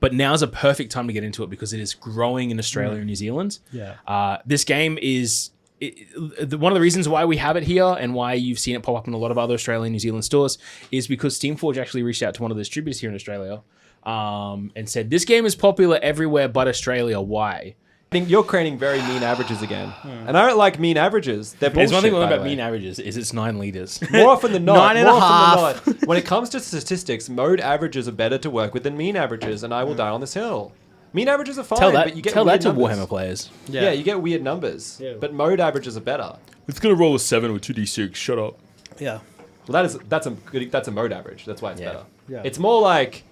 But now's a perfect time to get into it because it is growing in Australia and New Zealand. Yeah. This game is one of the reasons why we have it here and why you've seen it pop up in a lot of other Australian and New Zealand stores is because Steamforge actually reached out to one of the distributors here in Australia and said, this game is popular everywhere but Australia. Why? I think you're creating very mean averages again. And I don't like mean averages. They're bullshit, There's one thing by the about way. mean averages is it's 9 liters. More often than not. 9.5. When it comes to statistics, mode averages are better to work with than mean averages, and I will die on this hill. Mean averages are fine, but you get tell weird that to numbers. Warhammer players. Yeah, you get weird numbers. Yeah. But mode averages are better. It's going to roll a 7 with 2d6. Shut up. Yeah. Well, that's a mode average. That's why it's better. Yeah. It's more like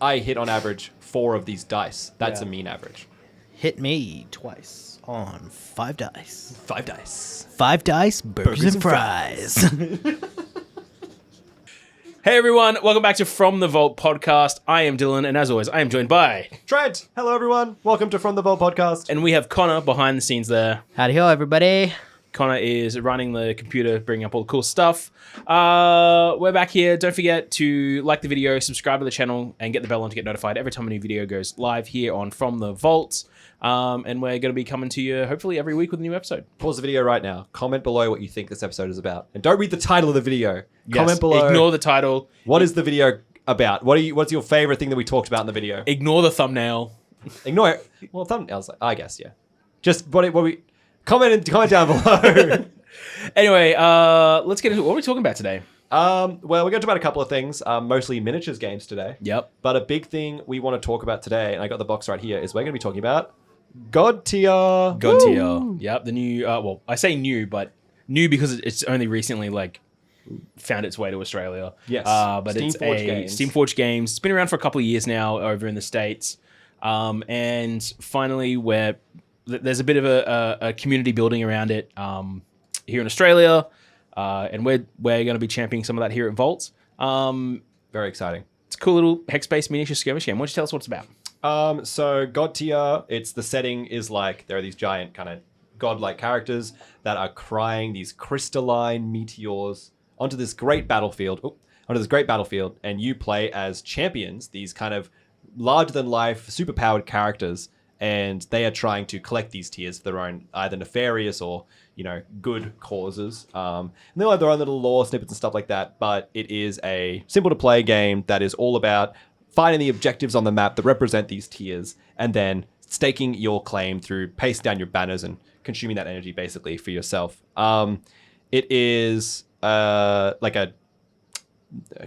I hit on average 4 of these dice. That's a mean average. Hit me twice on 5 dice. 5 dice. 5 dice, burgers and fries. Hey everyone, welcome back to From the Vault podcast. I am Dylan, and as always, I am joined by... Trent! Hello everyone. Welcome to From the Vault podcast. And we have Connor behind the scenes there. Howdy ho, everybody. Connor is running the computer, bringing up all the cool stuff. We're back here. Don't forget to like the video, subscribe to the channel, and get the bell on to get notified every time a new video goes live here on From the Vault. And we're going to be coming to you hopefully every week with a new episode. Pause the video right now. Comment below what you think this episode is about. And don't read the title of the video. Yes, Comment below. Ignore the title. What is the video about? What's your favorite thing that we talked about in the video? Ignore the thumbnail. Ignore it. Well, thumbnails, I guess, yeah. Just what we... Comment down below. Anyway, let's get into what are we talking about today? Well, we're going to talk about a couple of things, mostly miniatures games today. Yep. But a big thing we want to talk about today, and I got the box right here, is we're going to be talking about Godtear. Godtear. Yep, the new, well, I say new, but new because it's only recently, found its way to Australia. Yes. But it's Steamforged Games. It's been around for a couple of years now over in the States. And finally, there's a bit of a community building around it here in Australia. And we're going to be championing some of that here at Vault. Very exciting. It's a cool little hex-based miniature skirmish game. Why don't you tell us what it's about? So Godtear, the setting is there are these giant kind of godlike characters that are crying these crystalline meteors onto this great battlefield. And you play as champions, these kind of larger-than-life, super-powered characters, and they are trying to collect these tiers for their own either nefarious or, good causes. And they'll have their own little lore snippets and stuff like that, but it is a simple-to-play game that is all about finding the objectives on the map that represent these tiers, and then staking your claim through pasting down your banners and consuming that energy, basically, for yourself. It is a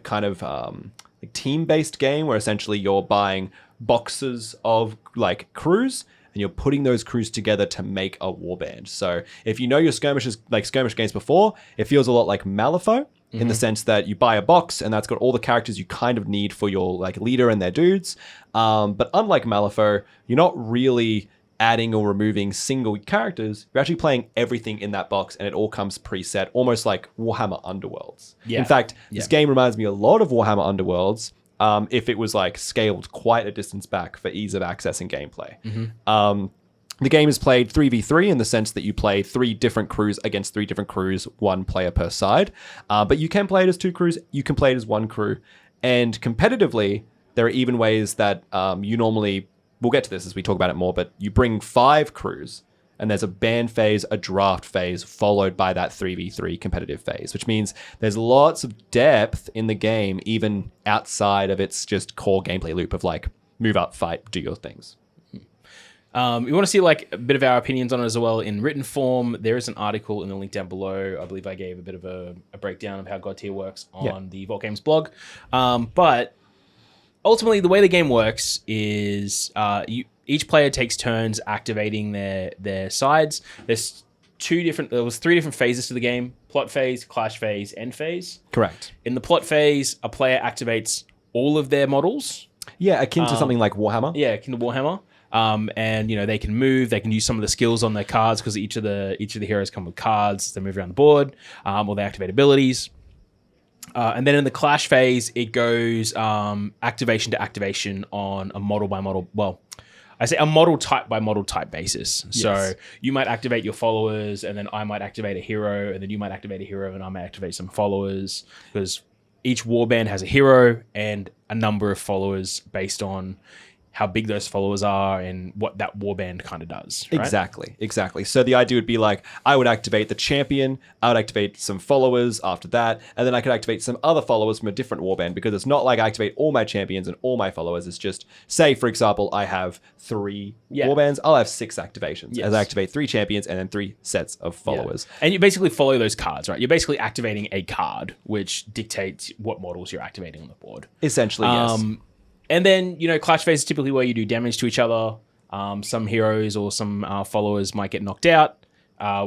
kind of team-based game where essentially you're buying boxes of crews and you're putting those crews together to make a warband. So if you know your skirmish games before, it feels a lot like Malifaux in the sense that you buy a box and that's got all the characters you kind of need for your leader and their dudes. But unlike Malifaux, you're not really adding or removing single characters. You're actually playing everything in that box and it all comes preset, almost like Warhammer Underworlds. Yeah. In fact, this game reminds me a lot of Warhammer Underworlds if it was scaled quite a distance back for ease of access and gameplay. The game is played 3v3 in the sense that you play 3 different crews against 3 different crews, 1 player per side. But you can play it as 2 crews, you can play it as 1 crew. And competitively, there are even ways that you normally, we'll get to this as we talk about it more, but you bring 5 crews and there's a ban phase, a draft phase, followed by that 3v3 competitive phase, which means there's lots of depth in the game, even outside of its just core gameplay loop of move up, fight, do your things. You want to see a bit of our opinions on it as well in written form. There is an article in the link down below. I believe I gave a bit of a breakdown of how Godtear works on the Vault Games blog. But ultimately, the way the game works is each player takes turns activating their sides. There was 3 different phases to the game: plot phase, clash phase, end phase. Correct. In the plot phase, a player activates all of their models. Yeah, akin to something like Warhammer. Yeah, akin to Warhammer. And they can move. They can use some of the skills on their cards because each of the heroes come with cards. They move around the board, or they activate abilities. And then in the clash phase, it goes activation to activation on a model by model. Well, I say a model type by model type basis. Yes. So you might activate your followers, and then I might activate a hero, and then you might activate a hero, and I might activate some followers because each warband has a hero and a number of followers based on how big those followers are and what that warband kind of does. Right? Exactly. So the idea would be like, I would activate the champion, I would activate some followers after that, and then I could activate some other followers from a different warband, because it's not like I activate all my champions and all my followers. It's just, say, for example, I have 3 warbands, I'll have 6 activations as I activate 3 champions and then 3 sets of followers. Yeah. And you basically follow those cards, right? You're basically activating a card, which dictates what models you're activating on the board. Essentially, yes. And then, clash phase is typically where you do damage to each other. Some heroes or some followers might get knocked out,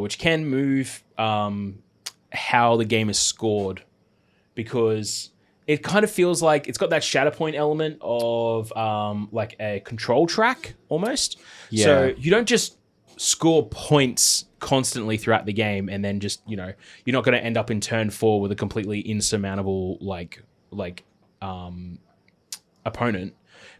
which can move how the game is scored, because it kind of feels like it's got that Shatterpoint element of like a control track almost. Yeah. So you don't just score points constantly throughout the game and then just, you're not going to end up in turn 4 with a completely insurmountable opponent,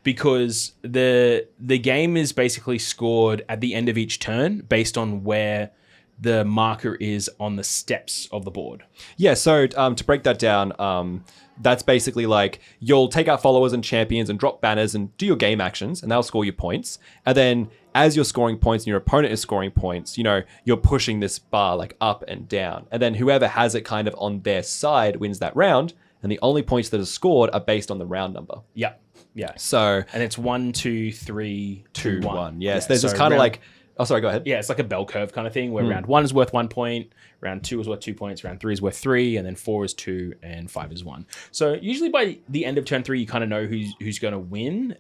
because the game is basically scored at the end of each turn based on where the marker is on the steps of the board. Yeah, so to break that down, that's basically like you'll take out followers and champions and drop banners and do your game actions, and that'll score you points. And then as you're scoring points and your opponent is scoring points, you're pushing this bar like up and down. And then whoever has it kind of on their side wins that round. And the only points that are scored are based on the round number. Yeah. Yeah. So, and it's 1, 2, 3, 2, 1. Yes. There's this kind of like, oh, sorry, go ahead. Yeah. It's like a bell curve kind of thing where round 1 is worth 1 point, round 2 is worth 2 points, round 3 is worth 3, and then 4 is 2, and 5 is 1. So usually by the end of turn 3, you kind of know who's going to win.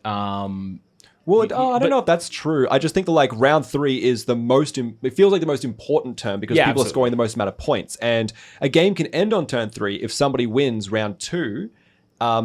Well, I don't know if that's true. I just think that like round 3 is the most, it feels like the most important turn because people are scoring the most amount of points. And a game can end on turn 3 if somebody wins round 2,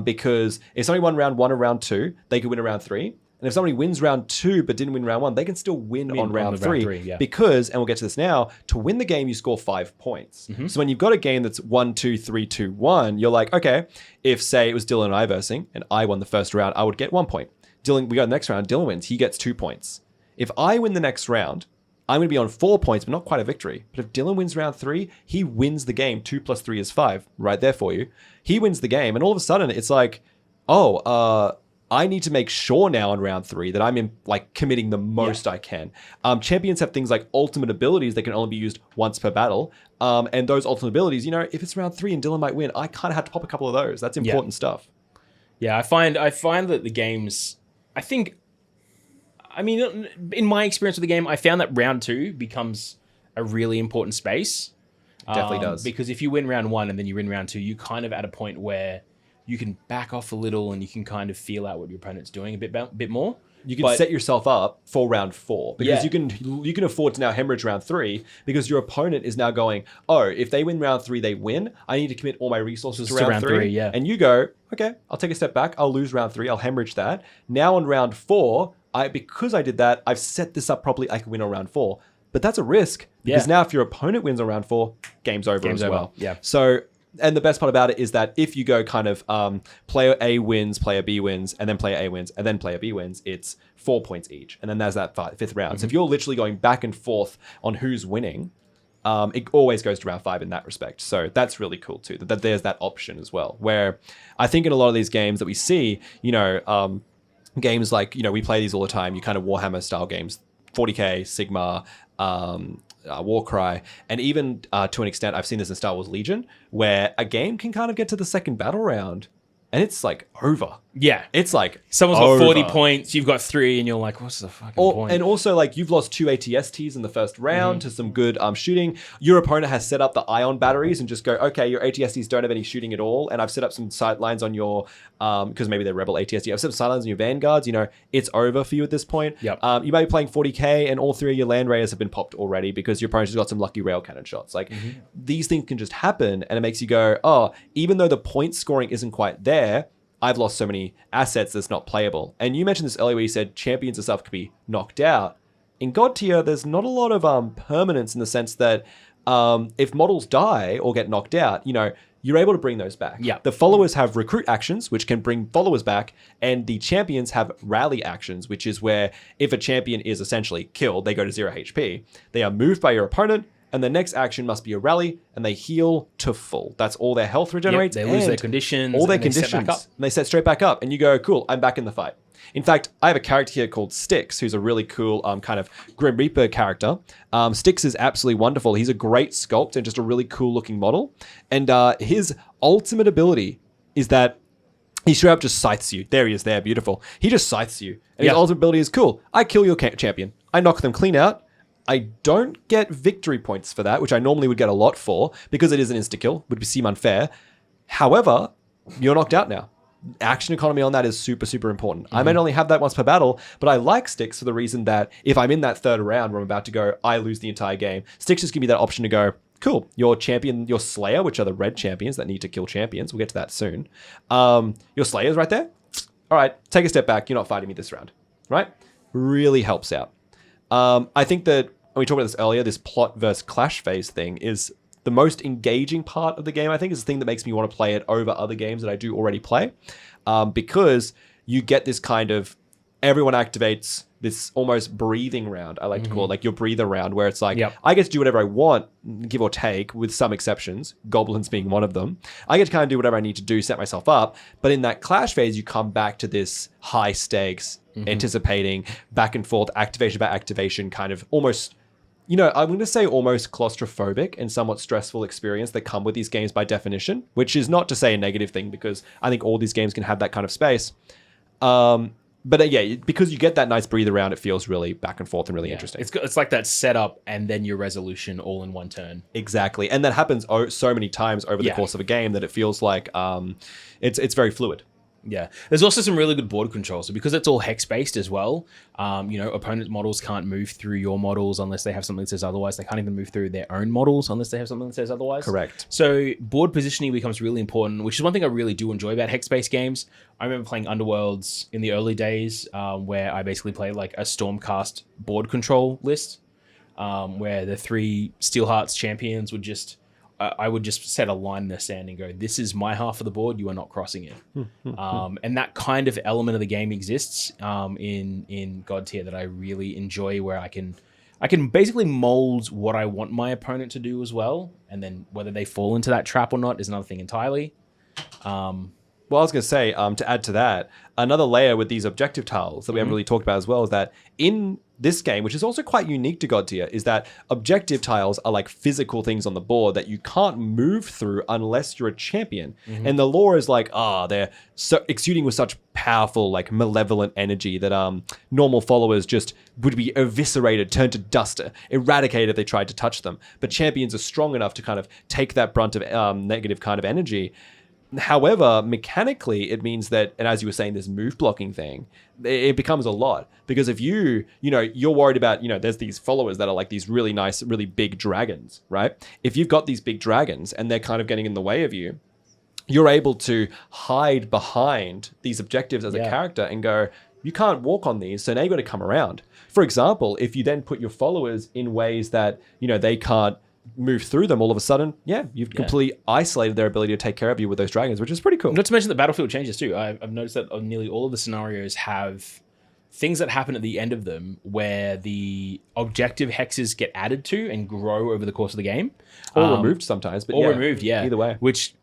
because if somebody won round 1 or round 2, they could win a round 3. And if somebody wins round 2 but didn't win round 1, they can still win on round 3 because, and we'll get to this now, to win the game, you score 5 points. Mm-hmm. So when you've got a game that's 1, 2, 3, 2, 1, you're like, okay, if say it was Dylan and I versing and I won the first round, I would get 1 point. We go the next round, Dylan wins, he gets 2 points. If I win the next round, I'm going to be on 4 points, but not quite a victory. But if Dylan wins round 3, he wins the game. 2 + 3 is 5, right there for you. He wins the game, and all of a sudden, it's like, I need to make sure now in round 3 that I'm committing the most I can. Champions have things like ultimate abilities that can only be used once per battle. And those ultimate abilities, if it's round 3 and Dylan might win, I kind of have to pop a couple of those. That's important stuff. Yeah, I find that the games... in my experience with the game, I found that round 2 becomes a really important space. Definitely does. Because if you win round 1 and then you win round 2, you kind of at a point where you can back off a little and you can kind of feel out what your opponent's doing a bit more. You can set yourself up for round 4 because you can afford to now hemorrhage round 3 because your opponent is now going, if they win round 3, they win. I need to commit all my resources to round 3. Yeah. And you go, okay, I'll take a step back. I'll lose round 3. I'll hemorrhage that. Now on round 4, because I did that, I've set this up properly. I can win on round 4. But that's a risk because now if your opponent wins on round 4, game's over as well. Yeah. So... And the best part about it is that if you go kind of player A wins, player B wins, and then player A wins, and then player B wins, it's 4 points each. And then there's that 5th round. Mm-hmm. So if you're literally going back and forth on who's winning, it always goes to round 5 in that respect. So that's really cool too, that there's that option as well. Where I think in a lot of these games that we see, games like, we play these all the time, you kind of Warhammer style games, 40k, Sigma, Warcry, and even to an extent, I've seen this in Star Wars Legion, where a game can kind of get to the second battle round, and it's like over. Yeah, it's like someone's got 40 points, you've got 3, and you're like, what's the fucking point? And also, like, you've lost 2 ATSTs in the first round to some good shooting. Your opponent has set up the ion batteries and just go, okay, your ATSTs don't have any shooting at all, and I've set up some sight lines on your because maybe they're rebel ATST. I've set up sight lines on your vanguards. It's over for you at this point. Yep. You might be playing 40k, and all 3 of your land raiders have been popped already because your opponent has got some lucky rail cannon shots. Like these things can just happen, and it makes you go, even though the point scoring isn't quite there, I've lost so many assets that's not playable. And you mentioned this earlier where you said champions and stuff could be knocked out. In Godtear, there's not a lot of permanence in the sense that if models die or get knocked out, you're able to bring those back. Yeah. The followers have recruit actions, which can bring followers back, and the champions have rally actions, which is where if a champion is essentially killed, they go to 0 HP. They are moved by your opponent, and the next action must be a rally, and they heal to full. That's all their health regenerates. They lose their conditions. All their and conditions. They set back up. And they set straight back up, and you go, cool, I'm back in the fight. In fact, I have a character here called Styx, who's a really cool kind of Grim Reaper character. Styx is absolutely wonderful. He's a great sculpt and just a really cool looking model. And his ultimate ability is that he straight up just scythes you. There he is there, beautiful. He just scythes you. And his ultimate ability is cool. I kill your champion. I knock them clean out. I don't get victory points for that, which I normally would get a lot for, because it is an insta-kill. Would seem unfair. However, you're knocked out now. Action economy on that is super, super important. I might only have that once per battle, but I like Styx for the reason that if I'm in that third round where I'm about to go, I lose the entire game. Styx just give me that option to go, cool, your champion, your Slayer, which are the red champions that need to kill champions. We'll get to that soon. Your Slayer's right there. All right, take a step back. You're not fighting me this round, right? Really helps out. I think that when we talked about this earlier, this plot versus clash phase thing is the most engaging part of the game. I think is the thing that makes me want to play it over other games that I do already play, because you get this kind of everyone activates this almost breathing round. I like to call it like your breather round, where it's like I get to do whatever I want, give or take, with some exceptions, goblins being one of them. I get to kind of do whatever I need to do, set myself up. But in that clash phase, you come back to this high stakes, anticipating back and forth, activation by activation, kind of almost, you know, I'm going to say almost claustrophobic and somewhat stressful experience that come with these games by definition, which is not to say a negative thing, because I think all these games can have that kind of space. But yeah, because you get that nice breather round, it feels really back and forth and really interesting. It's like that setup and then your resolution all in one turn. Exactly. And that happens so many times over the course of a game that it feels like it's very fluid. Yeah. There's also some really good board control. So because it's all hex-based as well, you know, opponent models can't move through your models unless they have something that says otherwise. They can't even move through their own models unless they have something that says otherwise. Correct. So board positioning becomes really important, which is one thing I really do enjoy about hex-based games. I remember playing Underworlds in the early days, where I basically played like a Stormcast board control list, where the 3 Steelhearts champions would just... I would just set a line in the sand and go, this is my half of the board, you are not crossing it. And that kind of element of the game exists in Godtear that I really enjoy, where I can basically mold what I want my opponent to do as well. And then whether they fall into that trap or not is another thing entirely. Well, I was going to say, to add to that, another layer with these objective tiles that we haven't really talked about as well is that in this game, which is also quite unique to Godtear, is that objective tiles are like physical things on the board that you can't move through unless you're a champion. And the lore is like, they're so exuding with such powerful, like malevolent energy that normal followers just would be eviscerated, turned to dust, eradicated if they tried to touch them. But champions are strong enough to kind of take that brunt of negative kind of energy. However, mechanically, it means that, and as you were saying, this move blocking thing, it becomes a lot. Because if you're worried about, there's these followers that are like these really nice, really big dragons, right? If you've got these big dragons and they're kind of getting in the way of you, you're able to hide behind these objectives as a character and go, you can't walk on these, so now you've got to come around. For example, if you then put your followers in ways that, they can't move through them, all of a sudden, you've completely isolated their ability to take care of you with those dragons, which is pretty cool. Not to mention the battlefield changes too. I've noticed that nearly all of the scenarios have things that happen at the end of them where the objective hexes get added to and grow over the course of the game. Or removed sometimes, but removed, either way. Which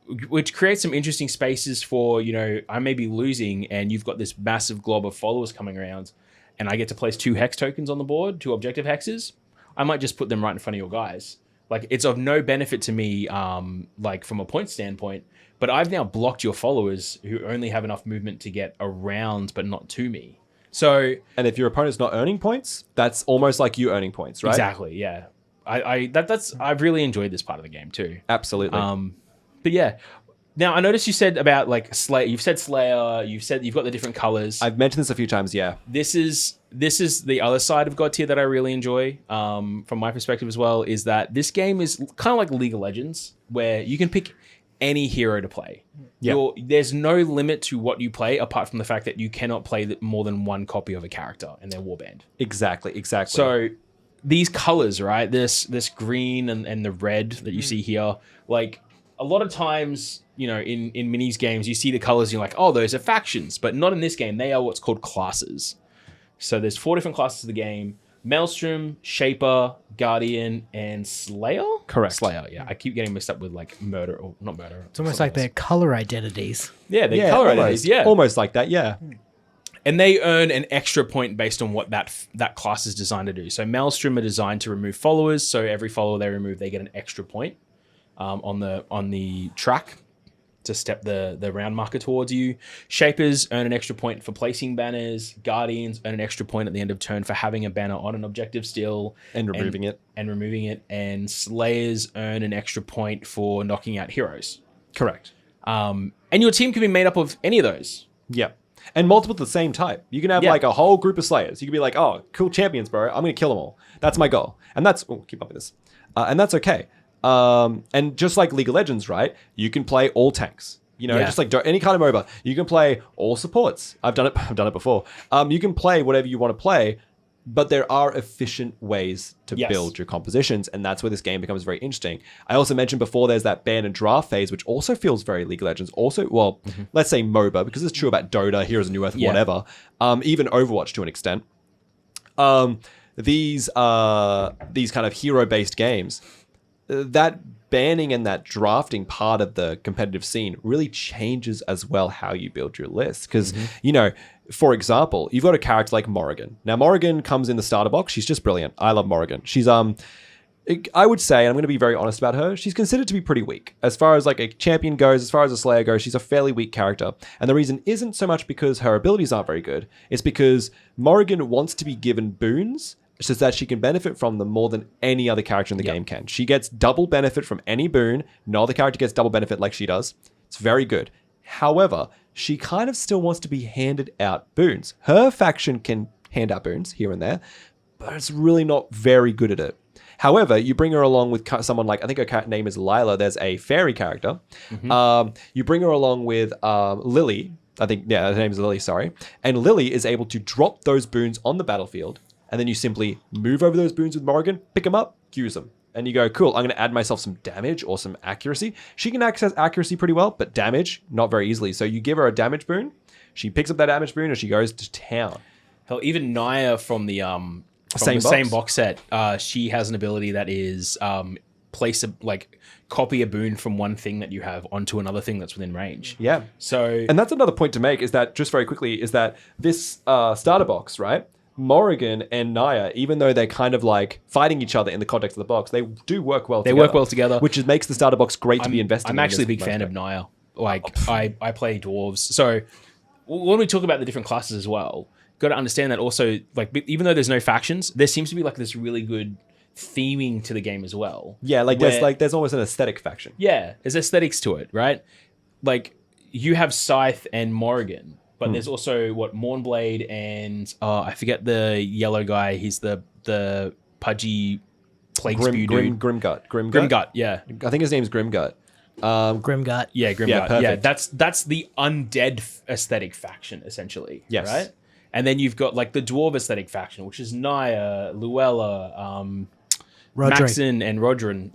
creates some interesting spaces for, I may be losing and you've got this massive glob of followers coming around and I get to place 2 hex tokens on the board, 2 objective hexes. I might just put them right in front of your guys. Like, it's of no benefit to me, like, from a point standpoint, but I've now blocked your followers who only have enough movement to get around, but not to me. So... And if your opponent's not earning points, that's almost like you earning points, right? Exactly, yeah. I've really enjoyed this part of the game, too. Absolutely. But yeah... Now, I noticed you said about, like, Slayer. You've said Slayer. You've said you've got the different colors. I've mentioned this a few times, yeah. This is the other side of Godtear that I really enjoy, from my perspective as well, is that this game is kind of like League of Legends, where you can pick any hero to play. Yeah. There's no limit to what you play, apart from the fact that you cannot play more than one copy of a character in their warband. Exactly. So these colors, right? This green and the red that you see here, like... A lot of times, in minis games, you see the colors and you're like, oh, those are factions. But not in this game. They are what's called classes. So there's 4 different classes of the game. Maelstrom, Shaper, Guardian, and Slayer? Correct. Slayer, yeah. I keep getting mixed up with like Murder or not Murder. It's almost like their color identities. Yeah, they color identities, yeah. Almost like that, yeah. And they earn an extra point based on what that class is designed to do. So Maelstrom are designed to remove followers. So every follower they remove, they get an extra point on the track to step the round marker towards you. Shapers earn an extra point for placing banners. Guardians earn an extra point at the end of turn for having a banner on an objective still. And removing it. And Slayers earn an extra point for knocking out heroes. Correct. And your team can be made up of any of those. Yeah. And multiple of the same type. You can have like a whole group of Slayers. You can be like, oh, cool champions, bro. I'm going to kill them all. That's my goal. And that's... Oh, keep up with this. And that's okay. And just like League of Legends, right? You can play all tanks. You know, just like any kind of MOBA. You can play all supports. I've done it before. You can play whatever you want to play, but there are efficient ways to build your compositions, and that's where this game becomes very interesting. I also mentioned before there's that ban and draft phase, which also feels very League of Legends. Also, well, let's say MOBA, because it's true about Dota, Heroes of New Earth, whatever. Even Overwatch to an extent. These kind of hero-based games, that banning and that drafting part of the competitive scene really changes as well how you build your list. Because, you know, for example, you've got a character like Morrigan. Now, Morrigan comes in the starter box. She's just brilliant. I love Morrigan. She's, I would say, and I'm going to be very honest about her, she's considered to be pretty weak. As far as like a champion goes, as far as a Slayer goes, she's a fairly weak character. And the reason isn't so much because her abilities aren't very good. It's because Morrigan wants to be given boons so that she can benefit from them more than any other character in the game can. She gets double benefit from any boon. No other character gets double benefit like she does. It's very good. However, she kind of still wants to be handed out boons. Her faction can hand out boons here and there, but it's really not very good at it. However, you bring her along with someone like, I think her name is Lila. There's a fairy character. You bring her along with Lily. I think, yeah, her name is Lily, sorry. And Lily is able to drop those boons on the battlefield. And then you simply move over those boons with Morrigan, pick them up, use them. And you go, cool, I'm going to add myself some damage or some accuracy. She can access accuracy pretty well, but damage, not very easily. So you give her a damage boon, she picks up that damage boon, and she goes to town. Hell, even Naya from the same box set, she has an ability that is copy a boon from one thing that you have onto another thing that's within range. Yeah. So, and that's another point to make, is that, just very quickly, is that this starter box, right? Morrigan and Naya, even though they're kind of like fighting each other in the context of the box, they do work well together. They work well together. Which makes the starter box great to be invested in. I'm actually a big fan of Naya. Like, I play dwarves. So when we talk about the different classes as well, got to understand that also, like, even though there's no factions, there seems to be like this really good theming to the game as well. Yeah, there's almost an aesthetic faction. Yeah, there's aesthetics to it, right? Like, you have Scythe and Morrigan. But there's also Mournblade and I forget the yellow guy. He's the pudgy plague spew dude. Grimgut, yeah. I think his name's Grimgut. Grimgut. Yeah, Grimgut. Yeah, that's the undead aesthetic faction essentially. Yes. Right. And then you've got like the dwarf aesthetic faction, which is Naya, Luella, Maxon, and Rodrin.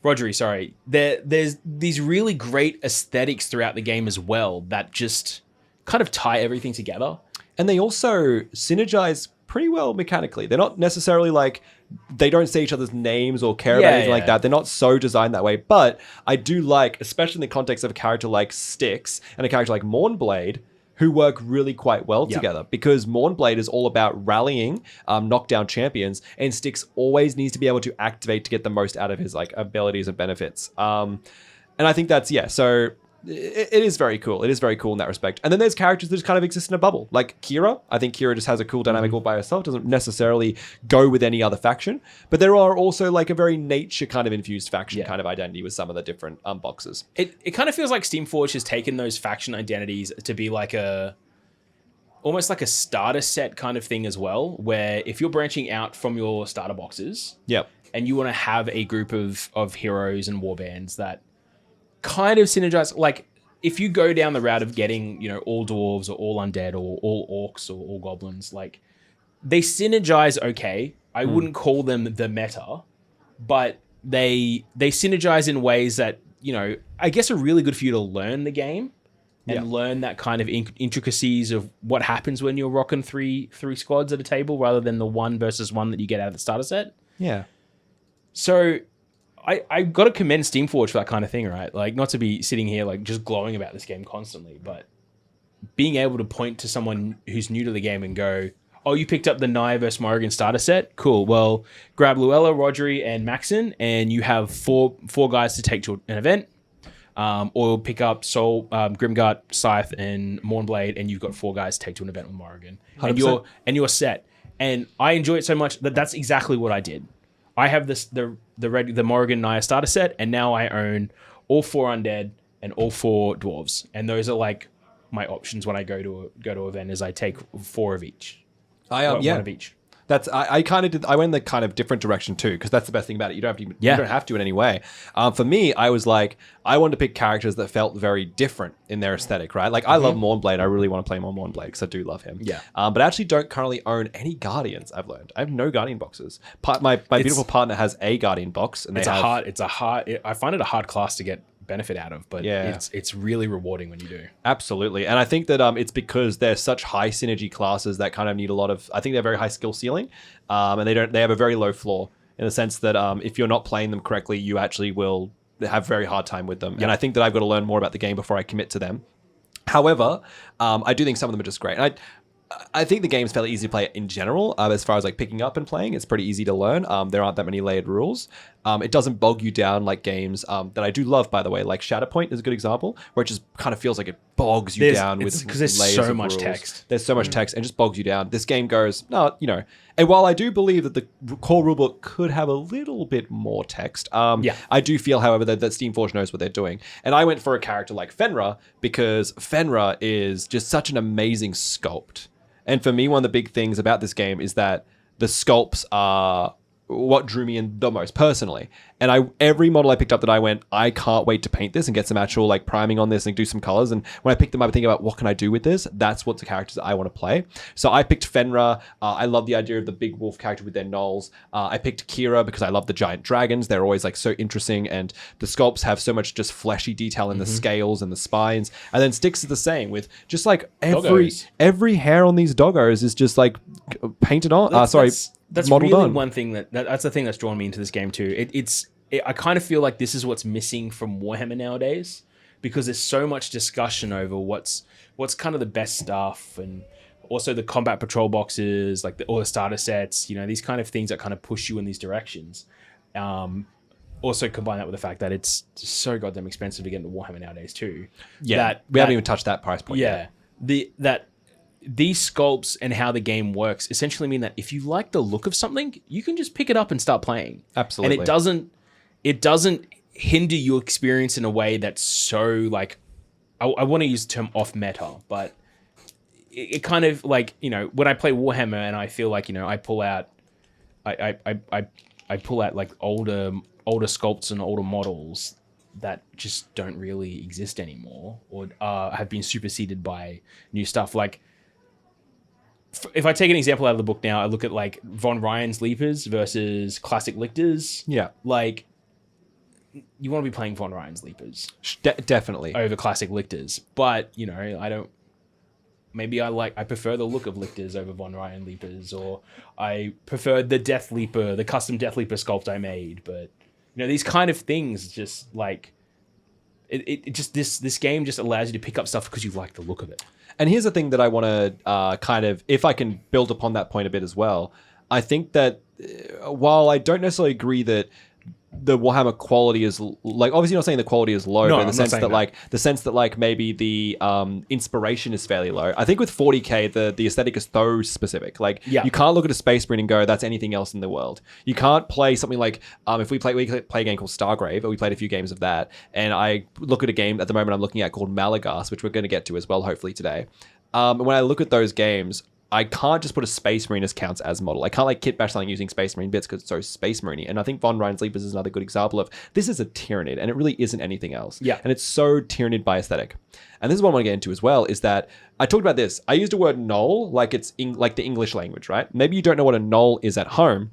Rodri, sorry. There's these really great aesthetics throughout the game as well that just kind of tie everything together. And they also synergize pretty well mechanically. They're not necessarily like, they don't say each other's names or care about anything like that. They're not so designed that way. But I do like, especially in the context of a character like Styx and a character like Mournblade, who work really quite well together, because Mournblade is all about rallying knockdown champions, and Styx always needs to be able to activate to get the most out of his like abilities and benefits. And I think that's, so it is very cool. It is very cool in that respect. And then there's characters that just kind of exist in a bubble. Like Kira. I think Kira just has a cool dynamic all by herself. Doesn't necessarily go with any other faction. But there are also like a very nature kind of infused faction kind of identity with some of the different boxes. It kind of feels like Steamforge has taken those faction identities to be like almost like a starter set kind of thing as well, where if you're branching out from your starter boxes and you want to have a group of heroes and warbands that kind of synergize, like if you go down the route of getting, all dwarves or all undead or all orcs or all goblins, like they synergize okay. I wouldn't call them the meta, but they synergize in ways that, I guess are really good for you to learn the game and learn that kind of intricacies of what happens when you're rocking three squads at a table rather than the 1 versus 1 that you get out of the starter set. Yeah. So I got to commend Steamforge for that kind of thing, right? Like, not to be sitting here like just glowing about this game constantly, but being able to point to someone who's new to the game and go, oh, you picked up the Naya vs. Morrigan starter set? Cool. Well, grab Luella, Rodri, and Maxon, and you have four guys to take to an event. Or pick up Soul, Grimguard, Scythe, and Mournblade, and you've got 4 guys to take to an event with Morrigan. 100%. And you're set. And I enjoy it so much that that's exactly what I did. I have the Morrigan Naya starter set, and now I own all 4 undead and all 4 dwarves. And those are like my options when I go to an event. Is I take 4 of each. One of each. That's I kind of did. I went the kind of different direction too, because that's the best thing about it. You don't have to in any way. For me, I was like, I wanted to pick characters that felt very different in their aesthetic, right? Like I love Mournblade. I really want to play more Mournblade because I do love him. Yeah. But I actually don't currently own any Guardians. I've learned I have no Guardian boxes. My beautiful partner has a Guardian box, and I find it a hard class to get benefit out of, but it's really rewarding when you do. Absolutely. And I think that it's because they're such high synergy classes that kind of need a lot of, I think they're very high skill ceiling, and they have a very low floor in the sense that if you're not playing them correctly, you actually will have a very hard time with them. Yep. And I think that I've got to learn more about the game before I commit to them. However, I do think some of them are just great. And I think the game's fairly easy to play in general. As far as like picking up and playing, it's pretty easy to learn. There aren't that many layered rules. It doesn't bog you down like games that I do love, by the way. Like Shatterpoint is a good example, where it just kind of feels like it bogs you down with because there's layers so of much rules. text. There's so much text and just bogs you down. This game goes, no, and while I do believe that the core rulebook could have a little bit more text, I do feel, however, that Steamforge knows what they're doing. And I went for a character like Fenra because Fenra is just such an amazing sculpt. And for me, one of the big things about this game is that the sculpts are what drew me in the most personally. And every model I picked up that I went, I can't wait to paint this and get some actual like priming on this and do some colors. And when I picked them up, I think about what can I do with this? That's what the characters that I want to play. So I picked Fenra. I love the idea of the big wolf character with their gnolls. I picked Kira because I love the giant dragons. They're always like so interesting. And the sculpts have so much just fleshy detail in the scales and the spines. And then Styx is the same with just like every hair on these doggos is just like painted on. That's really done. One thing that's the thing that's drawn me into this game too. I kind of feel like this is what's missing from Warhammer nowadays, because there's so much discussion over what's kind of the best stuff, and also the combat patrol boxes, like all the starter sets, these kind of things that kind of push you in these directions. Also combine that with the fact that it's so goddamn expensive to get into Warhammer nowadays too. Yeah, we haven't even touched that price point yet. These sculpts and how the game works essentially mean that if you like the look of something, you can just pick it up and start playing. Absolutely. And it doesn't hinder your experience in a way that's so like, I want to use the term off meta, but it kind of like, when I play Warhammer and I feel like, I pull out like older sculpts and older models that just don't really exist anymore, or have been superseded by new stuff. Like, if I take an example out of the book now, I look at like Von Ryan's Leapers versus classic Lictors. Yeah. Like, you want to be playing Von Ryan's Leapers. Definitely. Over classic Lictors. But, I prefer the look of Lictors over Von Ryan Leapers, or I prefer the Death Leaper, the custom Death Leaper sculpt I made. But, these kind of things just like, this game just allows you to pick up stuff because you like the look of it. And here's the thing that I want to kind of, if I can build upon that point a bit as well, I think that while I don't necessarily agree that the Warhammer quality is like, obviously not saying the quality is low, but in the sense that like maybe the inspiration is fairly low. I think with 40k the aesthetic is so specific. Like you can't look at a Space Marine and go, that's anything else in the world. You can't play something like we play a game called Stargrave, or we played a few games of that, and I look at a game at the moment I'm looking at called Malagas, which we're going to get to as well hopefully today. When I look at those games, I can't just put a Space Marine as counts as model. I can't like kit bash something using Space Marine bits because it's so Space Marine-y. And I think Von Ryan's Leapers is another good example of this is a Tyranid, and it really isn't anything else. Yeah. And it's so Tyranid by aesthetic. And this is what I want to get into as well, is that I talked about this. I used a word gnoll like it's like the English language, right? Maybe you don't know what a gnoll is at home.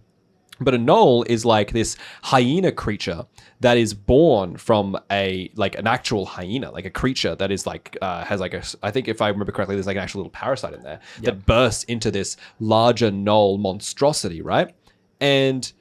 But a gnoll is like this hyena creature that is born from an actual hyena, like a creature that is like has like I think if I remember correctly, there's like an actual little parasite in there that bursts into this larger gnoll monstrosity, right? And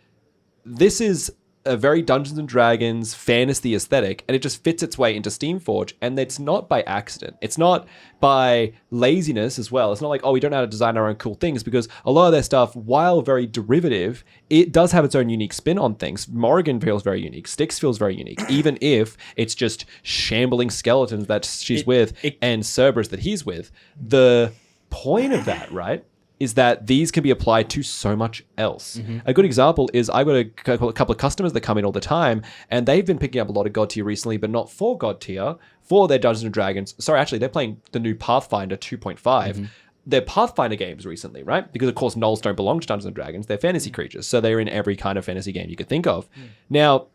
this is a very Dungeons and Dragons fantasy aesthetic, and it just fits its way into Steamforge, and it's not by accident. It's not by laziness as well. It's not like, oh, we don't know how to design our own cool things, because a lot of their stuff, while very derivative, it does have its own unique spin on things. Morrigan feels very unique. Styx feels very unique, even if it's just shambling skeletons that she's with and Cerberus that he's with. The point of that, right, is that these can be applied to so much else. A good example is I've got a couple of customers that come in all the time, and they've been picking up a lot of Godtear recently, but not for Godtear, for their Dungeons & Dragons. Sorry, actually, they're playing the new Pathfinder 2.5. Their Pathfinder games recently, right? Because, of course, gnolls don't belong to Dungeons & Dragons. They're fantasy creatures, so they're in every kind of fantasy game you could think of. Now,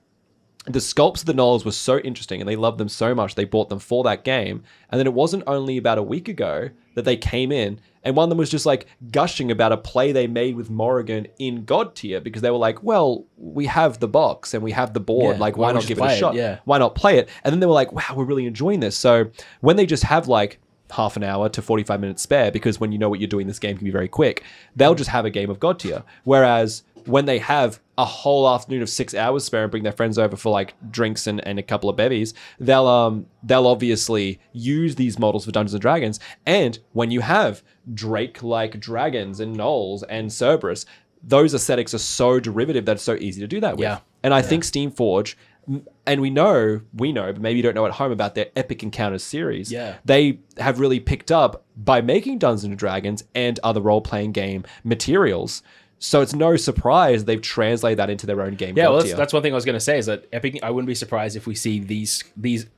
the sculpts of the gnolls were so interesting, and they loved them so much, they bought them for that game. And then it wasn't only about a week ago that they came in, and one of them was just like gushing about a play they made with Morrigan in Godtear, because they were like, well, we have the box and we have the board. Like, why not give it a shot? Why not play it? And then they were like, wow, we're really enjoying this. So when they just have like half an hour to 45 minutes spare, because when you know what you're doing, this game can be very quick, they'll just have a game of Godtear. Whereas when they have a whole afternoon of 6 hours spare and bring their friends over for like drinks and a couple of bevies, they'll obviously use these models for Dungeons and Dragons. And when you have Drake-like dragons and gnolls and Cerberus, those aesthetics are so derivative that it's so easy to do that with. Yeah. And I think Steamforge, and we know, but maybe you don't know at home about their Epic Encounters series. They have really picked up by making Dungeons and Dragons and other role-playing game materials. So it's no surprise they've translated that into their own game. Yeah, well, that's one thing I was going to say is that Epic. I wouldn't be surprised if we see these.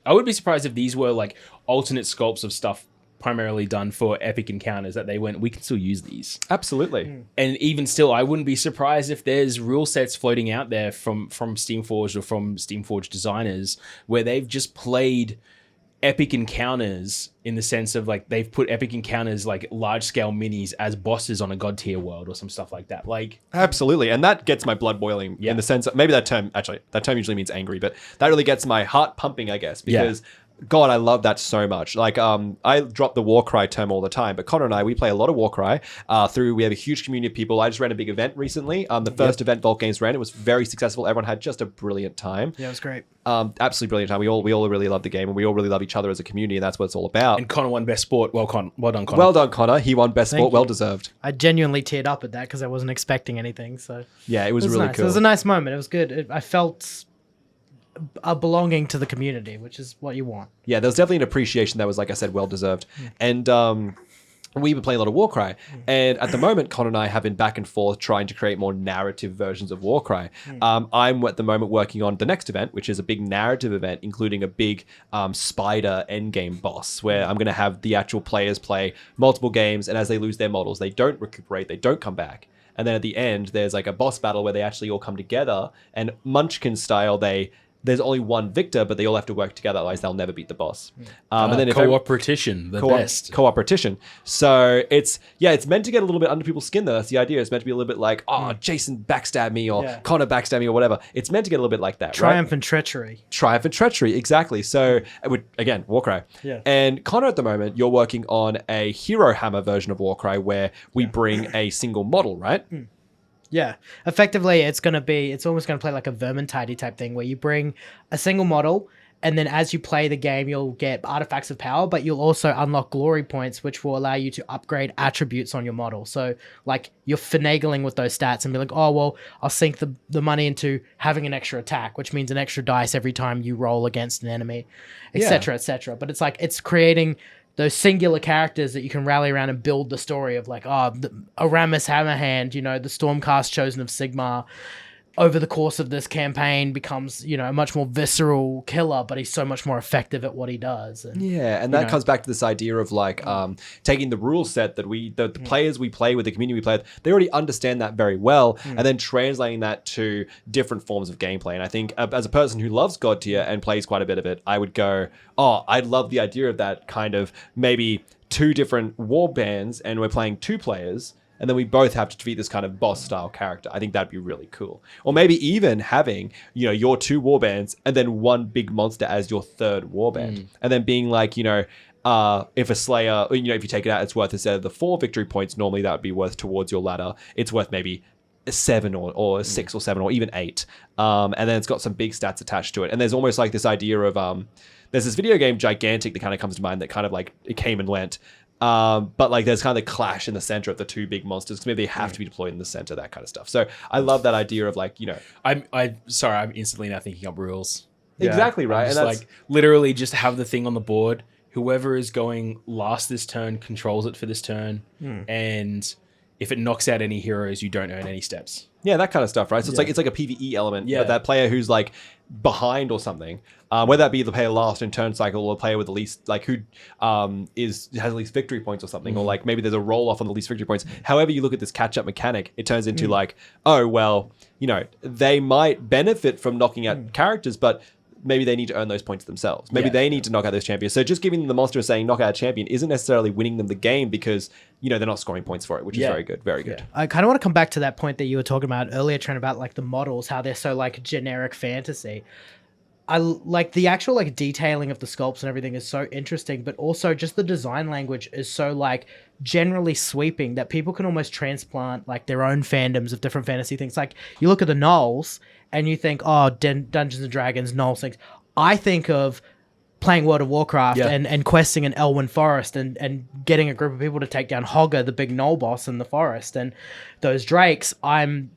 I wouldn't be surprised if these were like alternate sculpts of stuff primarily done for Epic Encounters that they went, we can still use these. Absolutely. And even still, I wouldn't be surprised if there's rule sets floating out there from Steamforged or from Steamforged designers where they've just played Epic Encounters in the sense of like they've put Epic Encounters like large scale minis as bosses on a Godtear world or some stuff like that. Like absolutely, and that gets my blood boiling in the sense that maybe that term usually means angry, but that really gets my heart pumping, I guess, because God, I love that so much. Like, I drop the Warcry term all the time, but Connor and I, we play a lot of Warcry we have a huge community of people. I just ran a big event recently. The first event Vault Games ran, it was very successful. Everyone had just a brilliant time. Yeah, it was great. Absolutely brilliant time. We all really love the game, and we all really love each other as a community, and that's what it's all about. And Connor won Best Sport. Well done, Connor. Well done, Connor. He won Best Sport. Well deserved. I genuinely teared up at that because I wasn't expecting anything. So yeah, it was really nice. cool. It was a nice moment. It was good. I felt a belonging to the community, which is what you want. Yeah, there was definitely an appreciation that was, like I said, well deserved. And we've been playing a lot of Warcry, and at the moment, Con and I have been back and forth trying to create more narrative versions of Warcry. I'm at the moment working on the next event, which is a big narrative event, including a big spider endgame boss, where I'm going to have the actual players play multiple games, and as they lose their models, they don't recuperate, they don't come back. And then at the end, there's like a boss battle where they actually all come together, and Munchkin style, there's only one victor, but they all have to work together, otherwise they'll never beat the boss. And then cooperation, the best. Cooperation. So it's meant to get a little bit under people's skin, though. That's the idea. It's meant to be a little bit like, Jason backstabbed me, or Connor backstabbed me, or whatever. It's meant to get a little bit like that, Triumph and treachery. Triumph and treachery, exactly. So, again, Warcry. Yeah. And Connor, at the moment, you're working on a Hero Hammer version of Warcry where we bring a single model, right? Yeah, effectively, it's almost going to play like a Vermintide type thing where you bring a single model, and then as you play the game, you'll get artifacts of power, but you'll also unlock glory points, which will allow you to upgrade attributes on your model. So, like, you're finagling with those stats and be like, oh, well, I'll sink the money into having an extra attack, which means an extra dice every time you roll against an enemy, etc., etc. But it's like, it's creating those singular characters that you can rally around and build the story of, like, Aramis Hammerhand, the Stormcast Chosen of Sigmar, over the course of this campaign becomes, a much more visceral killer, but he's so much more effective at what he does. And, and that comes back to this idea of like taking the rule set that the players we play with, the community we play with, they already understand that very well, and then translating that to different forms of gameplay. And I think as a person who loves Godtear and plays quite a bit of it, I would go, I love the idea of that kind of maybe two different war bands, and we're playing two players, and then we both have to defeat this kind of boss style character. I think that'd be really cool. Or maybe even having, you know, your 2 warbands and then one big monster as your 3rd warband, and then being like, you know, if a Slayer, you know, if you take it out, it's worth, instead of the 4 victory points normally that would be worth towards your ladder, it's worth maybe 7 or 6 or 7 or even 8. And then it's got some big stats attached to it. And there's almost like this idea of, there's this video game Gigantic that kind of comes to mind that kind of like it came and went. But like there's kind of the clash in the center of the 2 big monsters. Maybe they have to be deployed in the center, that kind of stuff. So I love that idea of like, you know, I'm instantly now thinking up rules. Exactly right. And that's like literally just have the thing on the board. Whoever is going last this turn controls it for this turn, and if it knocks out any heroes, you don't earn any steps. Yeah, that kind of stuff, right? So it's like a PvE element. Yeah, but that player who's like behind or something, whether that be the player last in turn cycle or the player with the least, like who has the least victory points or something, or like maybe there's a roll off on the least victory points. However you look at this catch up mechanic, it turns into like, oh well, you know, they might benefit from knocking out characters, but maybe they need to earn those points themselves. Maybe they need to knock out those champions. So just giving them the monster and saying knock out a champion isn't necessarily winning them the game, because, you know, they're not scoring points for it, which is very good. Very good. I kind of want to come back to that point that you were talking about earlier, Trent, about like the models, how they're so like generic fantasy. I like the actual like detailing of the sculpts and everything is so interesting, but also just the design language is so like generally sweeping that people can almost transplant like their own fandoms of different fantasy things. Like you look at the Gnolls and you think, oh, Dungeons and Dragons, Gnolls things. I think of playing World of Warcraft and questing in Elwyn Forest and getting a group of people to take down Hogger, the big Gnoll boss in the forest. And those drakes, I'm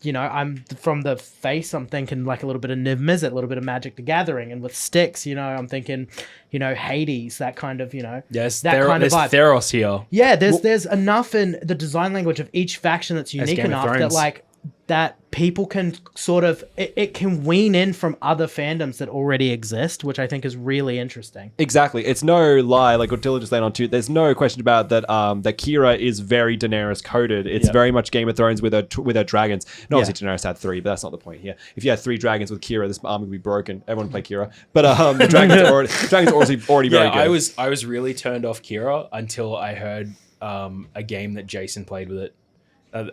from the face, I'm thinking like a little bit of Niv Mizzet, a little bit of Magic the Gathering. And with sticks, you know, I'm thinking, you know, Hades, that kind of, you know. Yes, that kind of vibe. Theros here. Yeah, there's enough in the design language of each faction that's unique enough that like that people can sort of it can wean in from other fandoms that already exist, which I think is really interesting. Exactly. It's no lie, like Godtear just laid on to. There's no question about that. That Kira is very Daenerys coded. It's very much Game of Thrones with her dragons. And obviously Daenerys had 3, but that's not the point here. If you had 3 dragons with Kira, this army would be broken. Everyone play Kira, but the dragons are already very good. I was really turned off Kira until I heard a game that Jason played with it.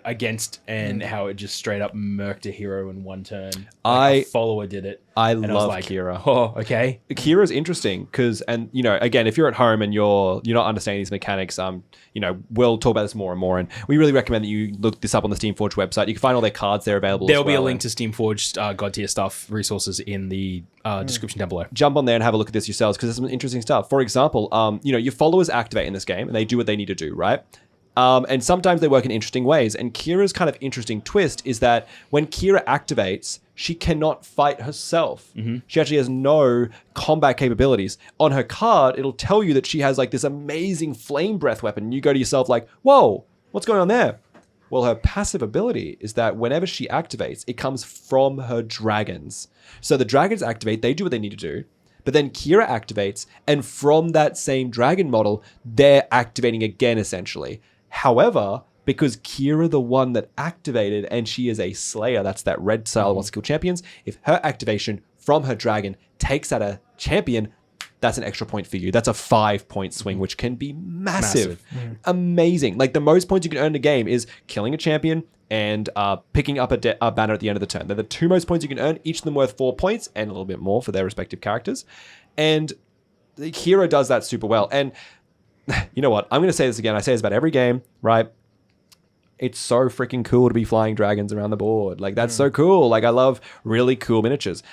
Against, and how it just straight up murked a hero in one turn. Like a follower did it. I love Kira. Oh, okay. Kira's interesting because, and you know, again, if you're at home and you're not understanding these mechanics, you know, we'll talk about this more and more, and we really recommend that you look this up on the Steamforged website. You can find all their cards there available. There'll be a link to Steamforged Godtear stuff resources in the description down below. Jump on there and have a look at this yourselves because there's some interesting stuff. For example, you know, your followers activate in this game and they do what they need to do, right? And sometimes they work in interesting ways. And Kira's kind of interesting twist is that when Kira activates, she cannot fight herself. She actually has no combat capabilities. On her card, it'll tell you that she has like this amazing flame breath weapon. You go to yourself like, whoa, what's going on there? Well, her passive ability is that whenever she activates, it comes from her dragons. So the dragons activate, they do what they need to do. But then Kira activates, and from that same dragon model, they're activating again, essentially. However, because Kira, the one that activated, and she is a Slayer, that's that red style one skill champions, if her activation from her dragon takes out a champion, that's an extra point for you. That's a 5-point swing, which can be massive. Amazing. Like the most points you can earn in a game is killing a champion and picking up a banner at the end of the turn. They're the 2 most points you can earn, each of them worth 4 points and a little bit more for their respective characters. And Kira does that super well. And you know what? I'm going to say this again. I say this about every game, right? It's so freaking cool to be flying dragons around the board. Like, that's so cool. Like, I love really cool miniatures.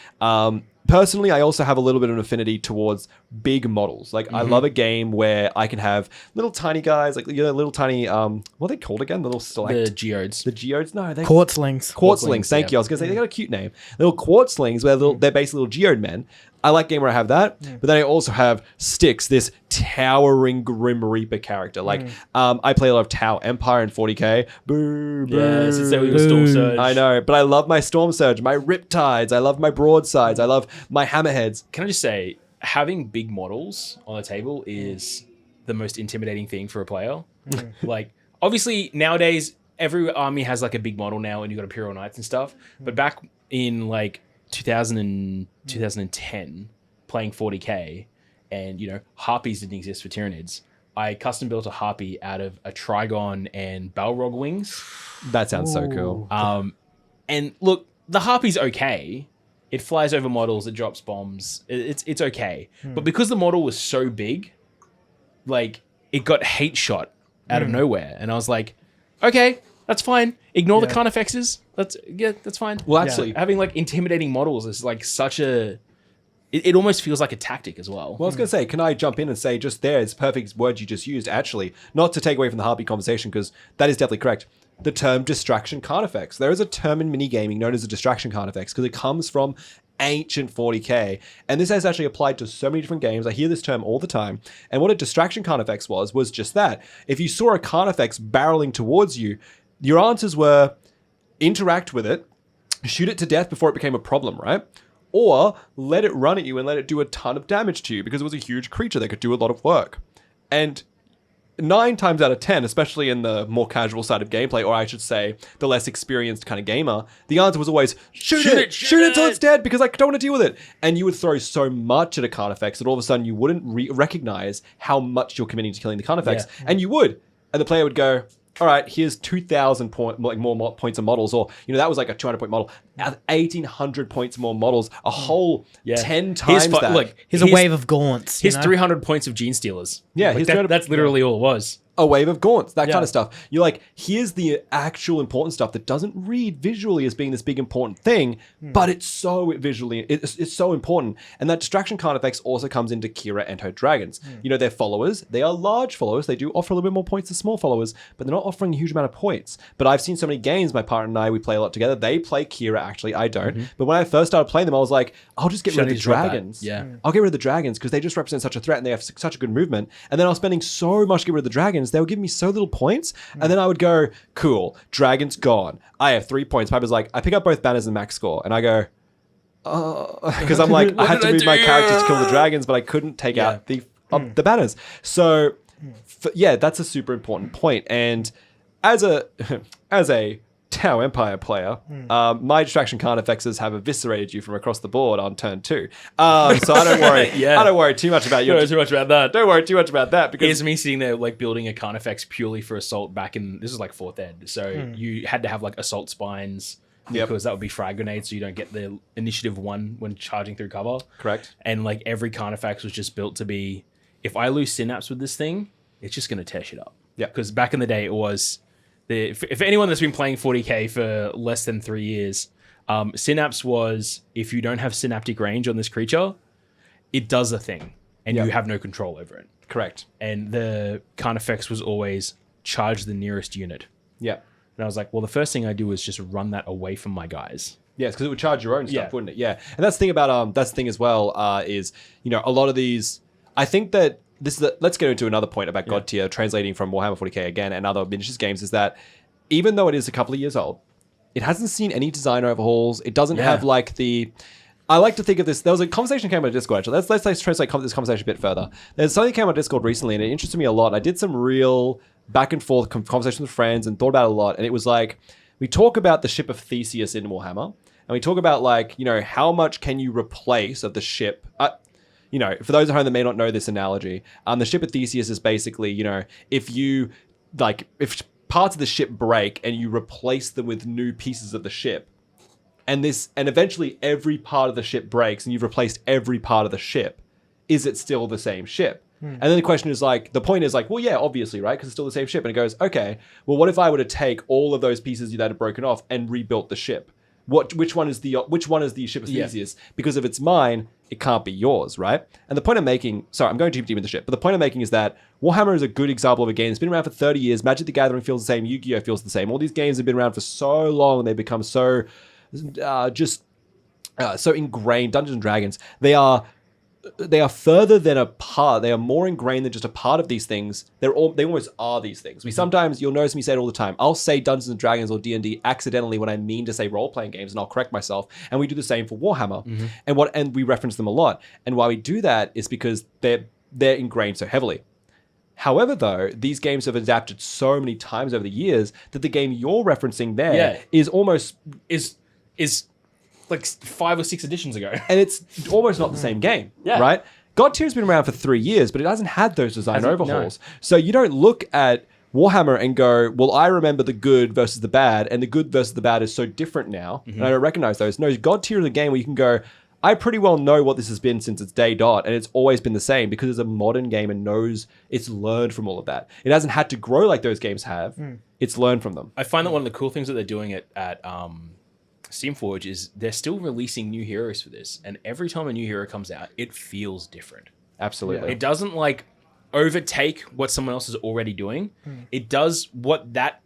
Personally, I also have a little bit of an affinity towards big models. Like, I love a game where I can have little tiny guys, like, you know, little tiny, what are they called again? The little select... The geodes. The geodes? No, they're... Quartzlings. Quartzlings, thank you. I was going to say, they got a cute name. Little quartzlings, where they're basically little geode men. I like a game where I have that, but then I also have Styx, this towering Grim Reaper character. Like, I play a lot of Tau Empire in 40k. Boo, boo. Yes, it's your Storm Surge. I know, but I love my Storm Surge, my Riptides, I love my Broadsides, I love my Hammerheads. Can I just say, having big models on the table is the most intimidating thing for a player. Like, obviously, nowadays, every army has like a big model now, and you've got Imperial Knights and stuff. But back in like 2010, playing 40k, and you know, Harpies didn't exist for Tyranids. I custom built a harpy out of a trigon and Balrog wings. That sounds so cool. And look, the harpy's okay. It flies over models. It drops bombs. It's okay. But because the model was so big, like it got hate shot out of nowhere, and I was like, okay, that's fine. Ignore the Carnifexes. That's fine. Well, actually, having like intimidating models is like such a. It almost feels like a tactic as well. Well, I was going to say, can I jump in and say just there, it's perfect word you just used, actually, not to take away from the harpy conversation, because that is definitely correct. The term distraction Carnifex. There is a term in minigaming known as a distraction Carnifex because it comes from ancient 40k. And this has actually applied to so many different games. I hear this term all the time. And what a distraction Carnifex was just that. If you saw a Carnifex barreling towards you, your answers were interact with it, shoot it to death before it became a problem, right? Or let it run at you and let it do a ton of damage to you because it was a huge creature that could do a lot of work. And 9 times out of 10, especially in the more casual side of gameplay, or I should say the less experienced kind of gamer, the answer was always, shoot it till it's dead because I don't want to deal with it. And you would throw so much at a Carnifex that all of a sudden you wouldn't recognize how much you're committing to killing the Carnifex. Yeah. And you would. And the player would go, all right, here's 2,000 more points of models, or that was like a 200-point model. 1,800 points more models, a whole 10 times that. Look, here's a wave of gaunts. Here's 300 points of Gene Stealers. Yeah, that's literally all it was. A wave of gaunts, that kind of stuff. You're like, here's the actual important stuff that doesn't read visually as being this big important thing, but it's so visually, it's so important. And that distraction Carnifex also comes into Kira and her dragons. They're followers. They are large followers. They do offer a little bit more points to small followers, but they're not offering a huge amount of points. But I've seen so many games, my partner and I, we play a lot together. They play Kira, actually, I don't. But when I first started playing them, I was like, I'll just get rid of the dragons. I'll get rid of the dragons because they just represent such a threat and they have such a good movement. And then I was spending so much to get rid of the dragons, they were giving me so little points. And then I would go, cool, dragons gone. I have 3 points. Piper's like, I pick up both banners and max score. And I go, because I'm like, I had to move my characters to kill the dragons, but I couldn't take out the banners. So that's a super important point. And as a Tau Empire player, my distraction Carnifexes have eviscerated you from across the board on turn 2. So I don't worry. I don't worry too much about you. Don't worry too much about that. Don't worry too much about that because here's me sitting there like building a Carnifex purely for assault back in this is like 4th ed. So you had to have like assault spines because that would be frag grenades, so you don't get the initiative 1 when charging through cover. Correct. And like every Carnifex was just built to be, if I lose synapse with this thing, it's just gonna tear shit up. Yeah. Because back in the day it was. If anyone that's been playing 40k for less than 3 years, Synapse was, if you don't have synaptic range on this creature, it does a thing, and you have no control over it. Correct. And the Carnifex was always charge the nearest unit. Yeah. And I was like, well, the first thing I do is just run that away from my guys. Yes, because it would charge your own stuff, wouldn't it? Yeah. And that's the thing about, that's the thing as well, is, a lot of these, I think that, let's go into another point about Godtear translating from Warhammer 40k again and other miniatures games is that even though it is a couple of years old, it hasn't seen any design overhauls. It doesn't have like I like to think of this. There was a conversation came on Discord actually. Let's translate this conversation a bit further. There's something that came on Discord recently and it interested me a lot. I did some real back and forth conversations with friends and thought about it a lot. And it was like, we talk about the ship of Theseus in Warhammer and we talk about like, how much can you replace of the ship? For those at home that may not know this analogy, the ship of Theseus is basically, if parts of the ship break and you replace them with new pieces of the ship, and eventually every part of the ship breaks and you've replaced every part of the ship, is it still the same ship? And then the question is like, the point is like, well, yeah, obviously, right? Because it's still the same ship. And it goes, okay, well, what if I were to take all of those pieces that are broken off and rebuilt the ship? Which one is the ship of Theseus? Because if it's mine, it can't be yours, right? And the point I'm making, sorry, I'm going too deep into shit, but the point I'm making is that Warhammer is a good example of a game that's been around for 30 years. Magic the Gathering feels the same. Yu-Gi-Oh feels the same. All these games have been around for so long and they've become so so ingrained. Dungeons and Dragons, they are further than a part. They are more ingrained than just a part of these things. They almost are these things. Sometimes, you'll notice me say it all the time. I'll say Dungeons and Dragons or D&D accidentally when I mean to say role-playing games, and I'll correct myself. And we do the same for Warhammer. And we reference them a lot. And why we do that is because they're ingrained so heavily. However, though, these games have adapted so many times over the years that the game you're referencing there is almost like 5 or 6 editions ago. And it's almost not the same game, right? Godtear's been around for 3 years, but it hasn't had those design Hasn't- overhauls. So you don't look at Warhammer and go, well, I remember the good versus the bad, and the good versus the bad is so different now, and I don't recognize those. No, Godtear is a game where you can go, I pretty well know what this has been since its day dot, and it's always been the same because it's a modern game and knows it's learned from all of that. It hasn't had to grow like those games have. It's learned from them. I find that one of the cool things that they're doing at Steamforge is they're still releasing new heroes for this, and every time a new hero comes out, it feels different. Absolutely. It doesn't like overtake what someone else is already doing. It does what that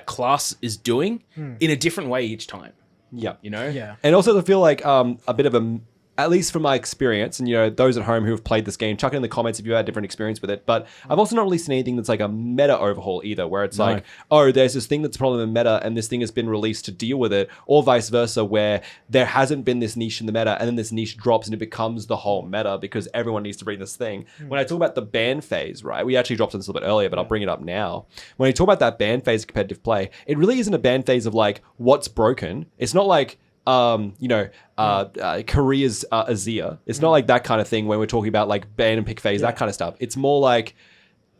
class is doing in a different way each time. Yeah. You know? Yeah. And also I feel like a bit of a, at least from my experience, and those at home who have played this game, chuck it in the comments if you had a different experience with it. But I've also not really seen anything that's like a meta overhaul either, where it's like, oh, there's this thing that's a problem in meta, and this thing has been released to deal with it, or vice versa, where there hasn't been this niche in the meta, and then this niche drops and it becomes the whole meta because everyone needs to bring this thing. When I talk about the ban phase, right? We actually dropped on this a little bit earlier, but I'll bring it up now. When I talk about that ban phase of competitive play, it really isn't a ban phase of like what's broken. It's not like Korea's Azir. It's not like that kind of thing when we're talking about like ban and pick phase, that kind of stuff. It's more like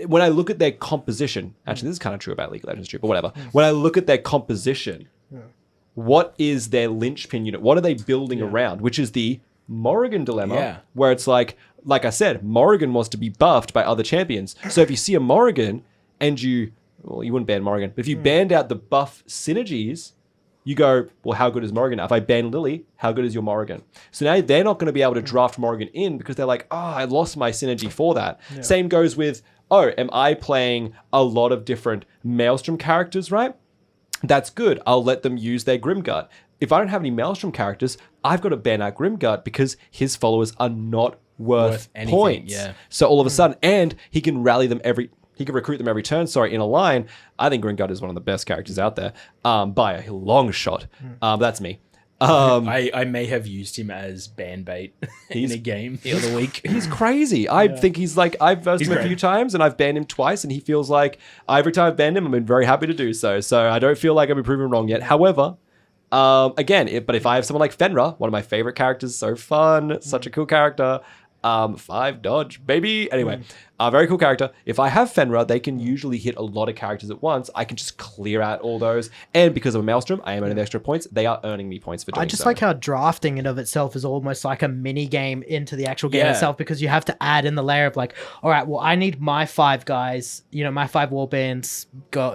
when I look at their composition, actually this is kind of true about League of Legends too, but whatever. When I look at their composition, what is their linchpin unit? What are they building around? Which is the Morrigan dilemma, where it's like I said, Morrigan wants to be buffed by other champions. So if you see a Morrigan and you wouldn't ban Morrigan, but if you banned out the buff synergies, you go, well, how good is Morrigan? If I ban Lily, how good is your Morrigan? So now they're not going to be able to draft Morrigan in because they're like, I lost my synergy for that. Yeah. Same goes with, am I playing a lot of different Maelstrom characters, right? That's good. I'll let them use their Grimgut. If I don't have any Maelstrom characters, I've got to ban out Grimgut because his followers are not worth points. Yeah. So all of a sudden, and he can rally them he can recruit them every turn, in a line. I think Grimgut is one of the best characters out there by a long shot. That's me. I may have used him as ban bait in a game the other week. He's crazy. I think he's like, I've versed him a few times and I've banned him twice, and he feels like every time I've banned him, I've been very happy to do so. So I don't feel like I've been proven wrong yet. However, but if I have someone like Fenra, one of my favorite characters, so fun, such a cool character, 5 dodge, baby. Anyway, very cool character. If I have Fenra, they can usually hit a lot of characters at once. I can just clear out all those. And because of a Maelstrom, I am earning the extra points. They are earning me points for doing so. I just like how drafting in of itself is almost like a mini game into the actual game itself, because you have to add in the layer of like, all right, well, I need my 5 guys, my 5 warbands,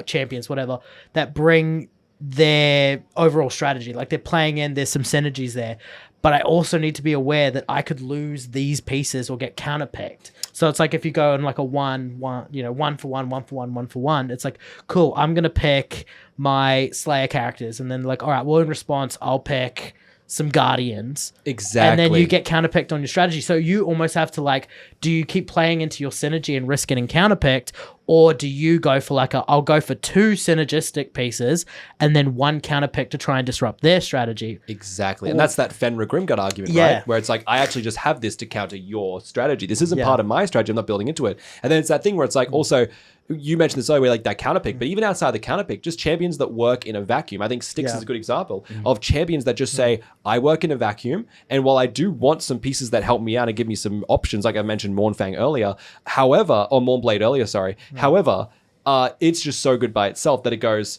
champions, whatever, that bring their overall strategy. Like they're playing in, there's some synergies there. But I also need to be aware that I could lose these pieces or get counterpicked. So it's like if you go in like a 1 for 1, it's like, cool, I'm going to pick my Slayer characters. And then like, all right, well, in response, I'll pick some Guardians. Exactly. And then you get counterpicked on your strategy. So you almost have to like, do you keep playing into your synergy and risk getting counterpicked? Or do you go for like I'll go for 2 synergistic pieces and then 1 counterpick to try and disrupt their strategy? Exactly. And that's that Fenra Grimgut argument, right? Where it's like, I actually just have this to counter your strategy. This isn't part of my strategy. I'm not building into it. And then it's that thing where it's like, also, you mentioned this earlier, like that counterpick, but even outside the counterpick, just champions that work in a vacuum. I think Styx is a good example of champions that just say, I work in a vacuum, and while I do want some pieces that help me out and give me some options, like I mentioned Mornfang earlier, or Mornblade earlier, sorry. However, it's just so good by itself that it goes,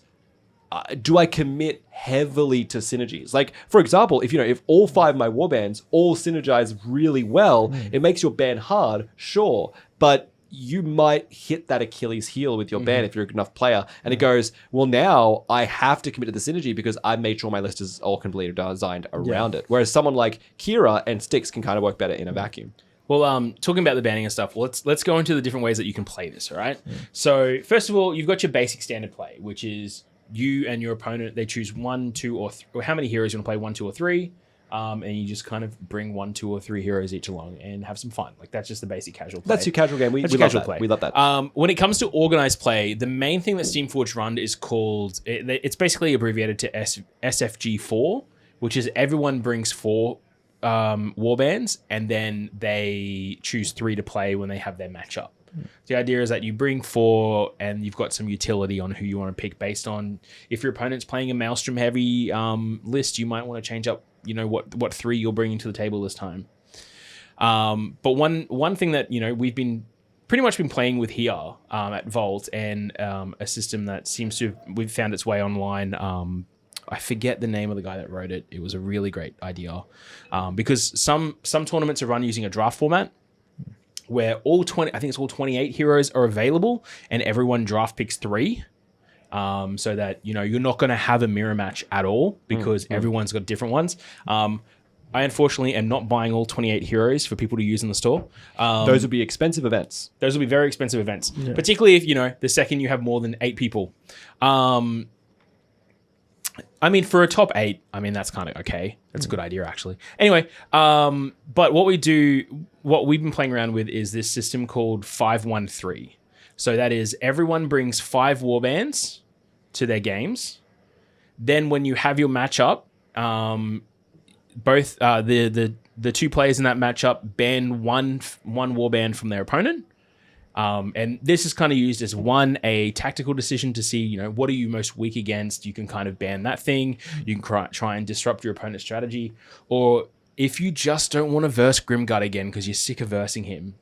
do I commit heavily to synergies? Like, for example, if all 5 of my warbands all synergize really well, it makes your ban hard, sure, but you might hit that Achilles heel with your ban if you're a good enough player. And it goes, well, now I have to commit to the synergy because I've made sure my list is all completely designed around it. Whereas someone like Kira and Styx can kind of work better in a vacuum. Well, talking about the banning and stuff, let's go into the different ways that you can play this, all right? So first of all, you've got your basic standard play, which is you and your opponent, they choose 1, 2, or how many heroes you want to play, 1, 2, or 3. And you just kind of bring 1, 2, or 3 heroes each along and have some fun. Like that's just the basic casual play. That's your casual game. We love that. We love that. When it comes to organized play, the main thing that Steamforge run is called, it's basically abbreviated to SFG4, which is everyone brings 4 warbands, and then they choose 3 to play when they have their matchup. The idea is that you bring 4 and you've got some utility on who you want to pick based on if your opponent's playing a Maelstrom heavy list, you might want to change up what 3 you're bringing to the table this time. But one thing that we've been pretty much been playing with here at Vault, and a system that seems to we've found its way online. I forget the name of the guy that wrote it. It was a really great idea, because some tournaments are run using a draft format where all 28 heroes are available, and everyone draft picks 3. So that you're not going to have a mirror match at all, because everyone's got different ones. I unfortunately am not buying all 28 heroes for people to use in the store. Those would be expensive events. Those will be very expensive events, particularly if the second you have more than 8 people. I mean, for a top 8, I mean, that's kind of okay. That's a good idea, actually. Anyway, but what we've been playing around with is this system called 5-1-3. So that is, everyone brings 5 warbands to their games. Then when you have your matchup, both the 2 players in that matchup ban one warband from their opponent. And this is kind of used as a tactical decision to see, what are you most weak against? You can kind of ban that thing. You can try and disrupt your opponent's strategy. Or if you just don't want to verse Grimgut again because you're sick of versing him,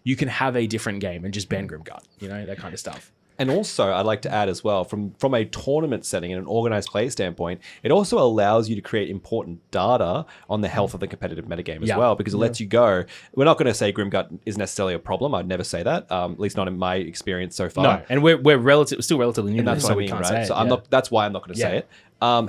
you can have a different game and just ban Grimgut, that kind of stuff. And also, I'd like to add as well, from a tournament setting and an organized play standpoint, it also allows you to create important data on the health of the competitive metagame as well, because it lets you go. We're not going to say Grimgut is necessarily a problem. I'd never say that, at least not in my experience so far. No, and we're still relatively new, and that's so what I we mean, can't right? say it. So that's why I'm not going to say it.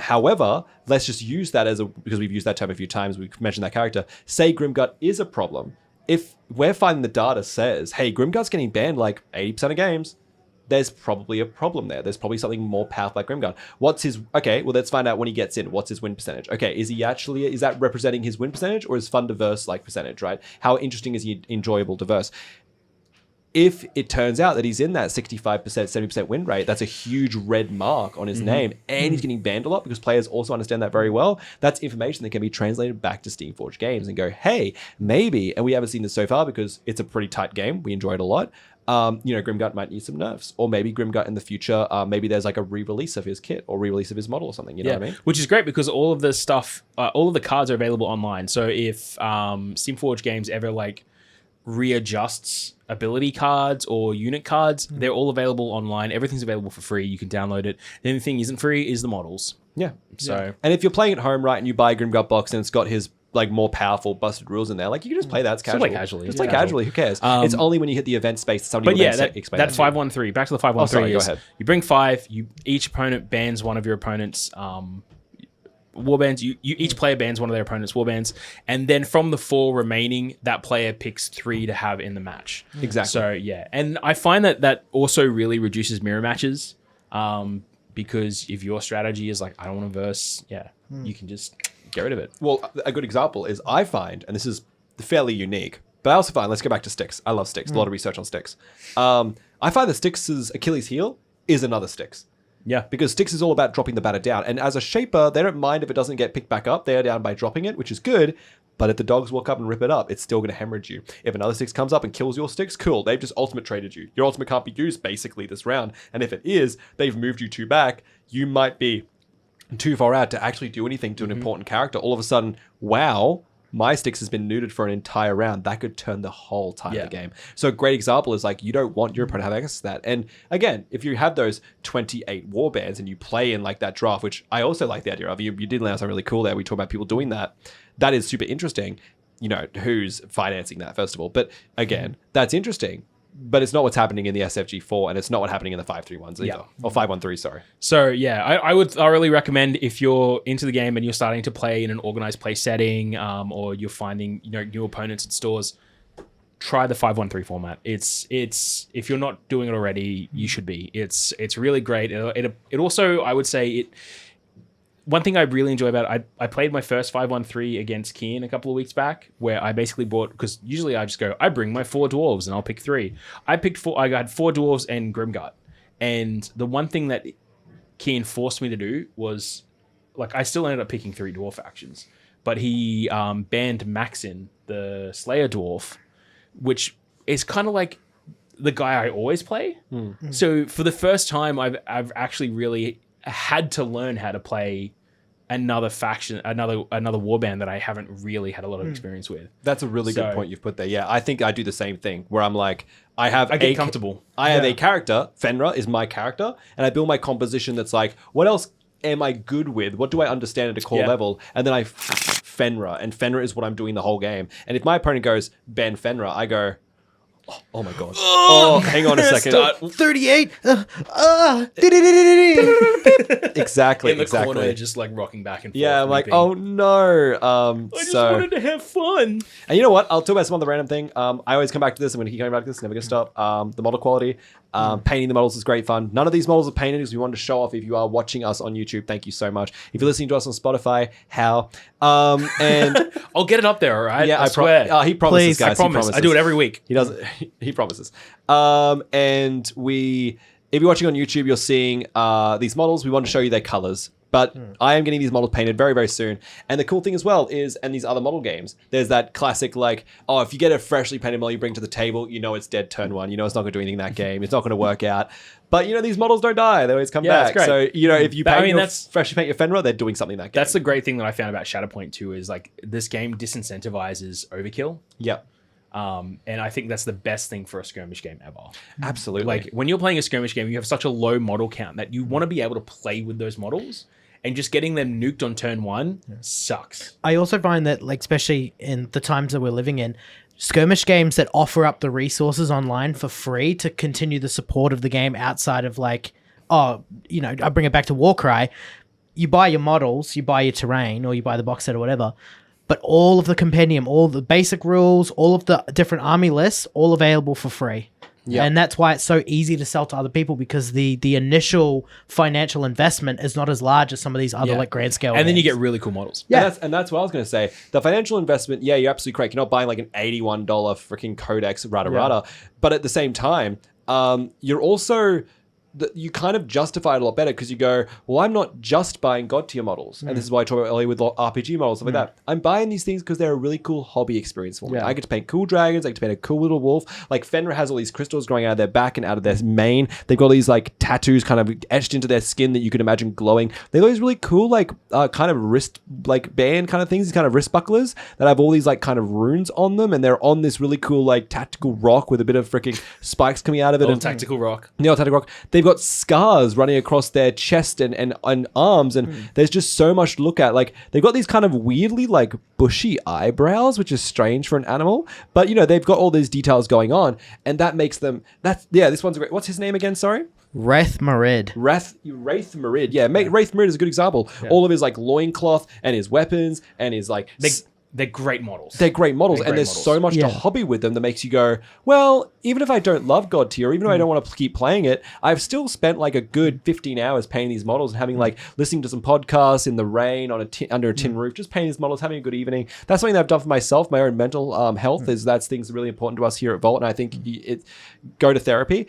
However, let's just use that because we've used that term a few times. We've mentioned that character. Say Grimgut is a problem. If we're finding the data says, hey, Grimgut's getting banned like 80% of games, there's probably a problem there. There's probably something more powerful like Grimgut. Okay, well, let's find out when he gets in. What's his win percentage? Okay, is that representing his win percentage, or is fun to verse like percentage, right? How interesting is he enjoyable to verse? If it turns out that he's in that 65%, 70% win rate, that's a huge red mark on his name, and he's getting banned a lot because players also understand that very well. That's information that can be translated back to Steamforged Games and go, hey, maybe, and we haven't seen this so far because it's a pretty tight game. We enjoy it a lot. Grimgut might need some nerfs, or maybe Grimgut in the future, maybe there's like a re-release of his kit or re-release of his model or something, you know what I mean? Which is great because all of the stuff, all of the cards are available online. So if Steamforged Games ever readjusts ability cards or unit cards, they're all available online. Everything's available for free. You can download it. The only thing isn't free is the models. Yeah. So, and if you're playing at home, right, and you buy a Grimgut box and it's got his more powerful busted rules in there, you can just play that. It's casual. Just play casually. Who cares? It's only when you hit the event space that somebody will explain that 5-1-3. Back to the 5-1-3. Oh, sorry, go ahead. You bring 5. Each opponent bans one of your opponent's warbands. Each player bans one of their opponent's warbands, and then from the 4 remaining, that player picks 3 to have in the match. Exactly. So and I find that also really reduces mirror matches, because if your strategy is I don't want to verse, you can just get rid of it. Well, a good example is I find, and this is fairly unique, but I also find, let's go back to Styx. I love Styx. A lot of research on Styx. I find that Styx's Achilles heel is another Styx. Yeah. Because Styx is all about dropping the batter down. And as a shaper, they don't mind if it doesn't get picked back up. They are down by dropping it, which is good. But if the dogs walk up and rip it up, it's still going to hemorrhage you. If another Styx comes up and kills your Styx, cool. They've just ultimate traded you. Your ultimate can't be used basically this round. And if it is, they've moved you 2 back. You might be too far out to actually do anything to an important character. All of a sudden, wow, my Styx has been neutered for an entire round. That could turn the whole tide of the game. So a great example is you don't want your opponent to have access to that. And again, if you have those 28 warbands and you play in that draft, which I also like the idea of, you did land something really cool there. We talk about people doing that. That is super interesting. Who's financing that, first of all. But again, that's interesting. But it's not what's happening in the SFG4, and it's not what's happening in the 5-3-1s either. Or 5-1-3, sorry. So, I would thoroughly recommend, if you're into the game and you're starting to play in an organized play setting, or you're finding new opponents at stores, try the 5-1-3 format. It's if you're not doing it already, you should be. It's really great. It also, I would say, one thing I really enjoy about it, I played my first 5-1-3 against Kian a couple of weeks back, where I basically bought, because usually I just go, I bring my 4 dwarves and I'll pick 3. I had 4 dwarves and Grimgut. And the one thing that Kian forced me to do was, I still ended up picking 3 dwarf factions, but he banned Maxin, the Slayer dwarf, which is kind of like the guy I always play. So for the first time, I've actually really had to learn how to play another faction, another warband that I haven't really had a lot of experience with. That's a really good point you've put there. Yeah, I think I do the same thing where I'm like, I get comfortable. I have a character. Fenrir is my character, and I build my composition that's like, what else am I good with? What do I understand at a core level? And then I Fenrir, and Fenrir is what I'm doing the whole game. And if my opponent goes Ben Fenrir, I go, oh my god. Oh, hang on a second. 38. Exactly. In the corner, just like rocking back and forth. Yeah, I'm like, oh no. I just wanted to have fun. And you know what? I'll talk about some other random thing. I always come back to this. I'm going to keep coming back to this. Never going to stop. The model quality. Painting the models is great fun. None of these models are painted because we wanted to show off. If you are watching us on YouTube, thank you so much. If you're listening to us on Spotify, how? And I'll get it up there, all right? yeah, I swear. He promises, Please, guys. I promise. He promises. I do it every week. He does. He promises. And if you're watching on YouTube, you're seeing these models. We want to show you their colors. But I am getting these models painted very, very soon. And the cool thing as well is, and these other model games, there's that classic like, oh, if you get a freshly painted model you bring to the table, you know it's dead turn one. You know it's not going to do anything in that game. It's not going to work out. But you know these models don't die. They always come back. It's great. So you know if you freshly paint your Fenrir, they're doing something in that game. That's the great thing that I found about Shatterpoint too, is like this game disincentivizes overkill. Yep. And I think that's the best thing for a skirmish game ever. Absolutely. Like when you're playing a skirmish game, you have such a low model count that you want to be able to play with those models, and just getting them nuked on turn one sucks. I also find that, like, especially in the times that we're living in, skirmish games that offer up the resources online for free to continue the support of the game outside of like, I bring it back to Warcry. You buy your models, you buy your terrain, or you buy the box set or whatever. But all of the compendium, all the basic rules, all of the different army lists, all available for free. Yeah. And that's why it's so easy to sell to other people, because the initial financial investment is not as large as some of these other like grand scale and then you games. get really cool models. Yeah, and that's what I was going to say. The financial investment, yeah, you're absolutely correct. You're not buying like an $81 freaking Codex rada. But at the same time, you're also... you kind of justify it a lot better because you go, well, I'm not just buying Godtear models. And this is why I talked about earlier with RPG models, stuff like that. I'm buying these things because they're a really cool hobby experience for me. Yeah. I get to paint cool dragons. I get to paint a cool little wolf. Like Fenrir has all these crystals growing out of their back and out of their mane. They've got these like tattoos kind of etched into their skin that you can imagine glowing. They've got these really cool like kind of wrist like band kind of things, these kind of wrist bucklers that have all these like kind of runes on them. And they're on this really cool like tactical rock with a bit of freaking spikes coming out of it. Old tactical rock. The old tactical rock. They've got scars running across their chest and arms, and there's just so much to look at. Like they've got these kind of weirdly like bushy eyebrows, which is strange for an animal, but you know they've got all these details going on, and that makes them. This one's great. What's his name again? Sorry. Wraith Marid. Wraith Marid. Yeah, Wraith Marid is a good example. Yeah. All of his like loincloth and his weapons and his like. They're great models. They're great models, and there's so much to hobby with them that makes you go, well, even if I don't love Godtear, even if I don't want to keep playing it, I've still spent like a good 15 hours painting these models and having like listening to some podcasts in the rain on under a tin roof, just painting these models, having a good evening. That's something that I've done for myself. My own mental health that's things really important to us here at Vault, and I think go to therapy.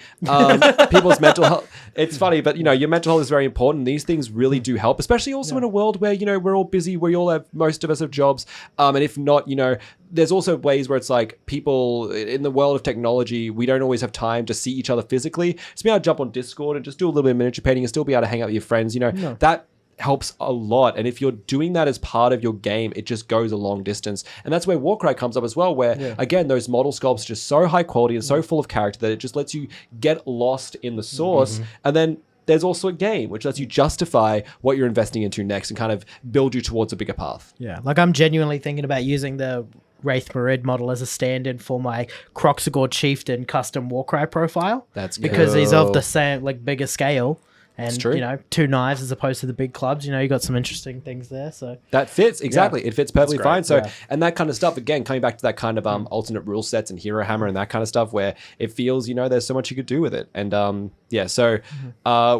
People's mental health. It's funny, but you know your mental health is very important. These things really do help, especially also in a world where you know we're all busy, where most of us have jobs. And if not, you know, there's also ways where it's like people in the world of technology, we don't always have time to see each other physically. So be able to jump on Discord and just do a little bit of miniature painting and still be able to hang out with your friends, you know, that helps a lot. And if you're doing that as part of your game, it just goes a long distance. And that's where Warcry comes up as well, where again, those model sculpts are just so high quality and so full of character that it just lets you get lost in the source. And then there's also a game which lets you justify what you're investing into next and kind of build you towards a bigger path. Yeah, like I'm genuinely thinking about using the Wraith Marid model as a stand-in for my Croxagore Chieftain custom Warcry profile. That's because he's of the same, like bigger scale. And, you know, 2 knives as opposed to the big clubs. You know, you got some interesting things there. So that fits. Exactly. It fits perfectly fine. So, Yeah. and that kind of stuff, again, coming back to that kind of alternate rule sets and Hero Hammer and that kind of stuff where it feels, you know, there's so much you could do with it. And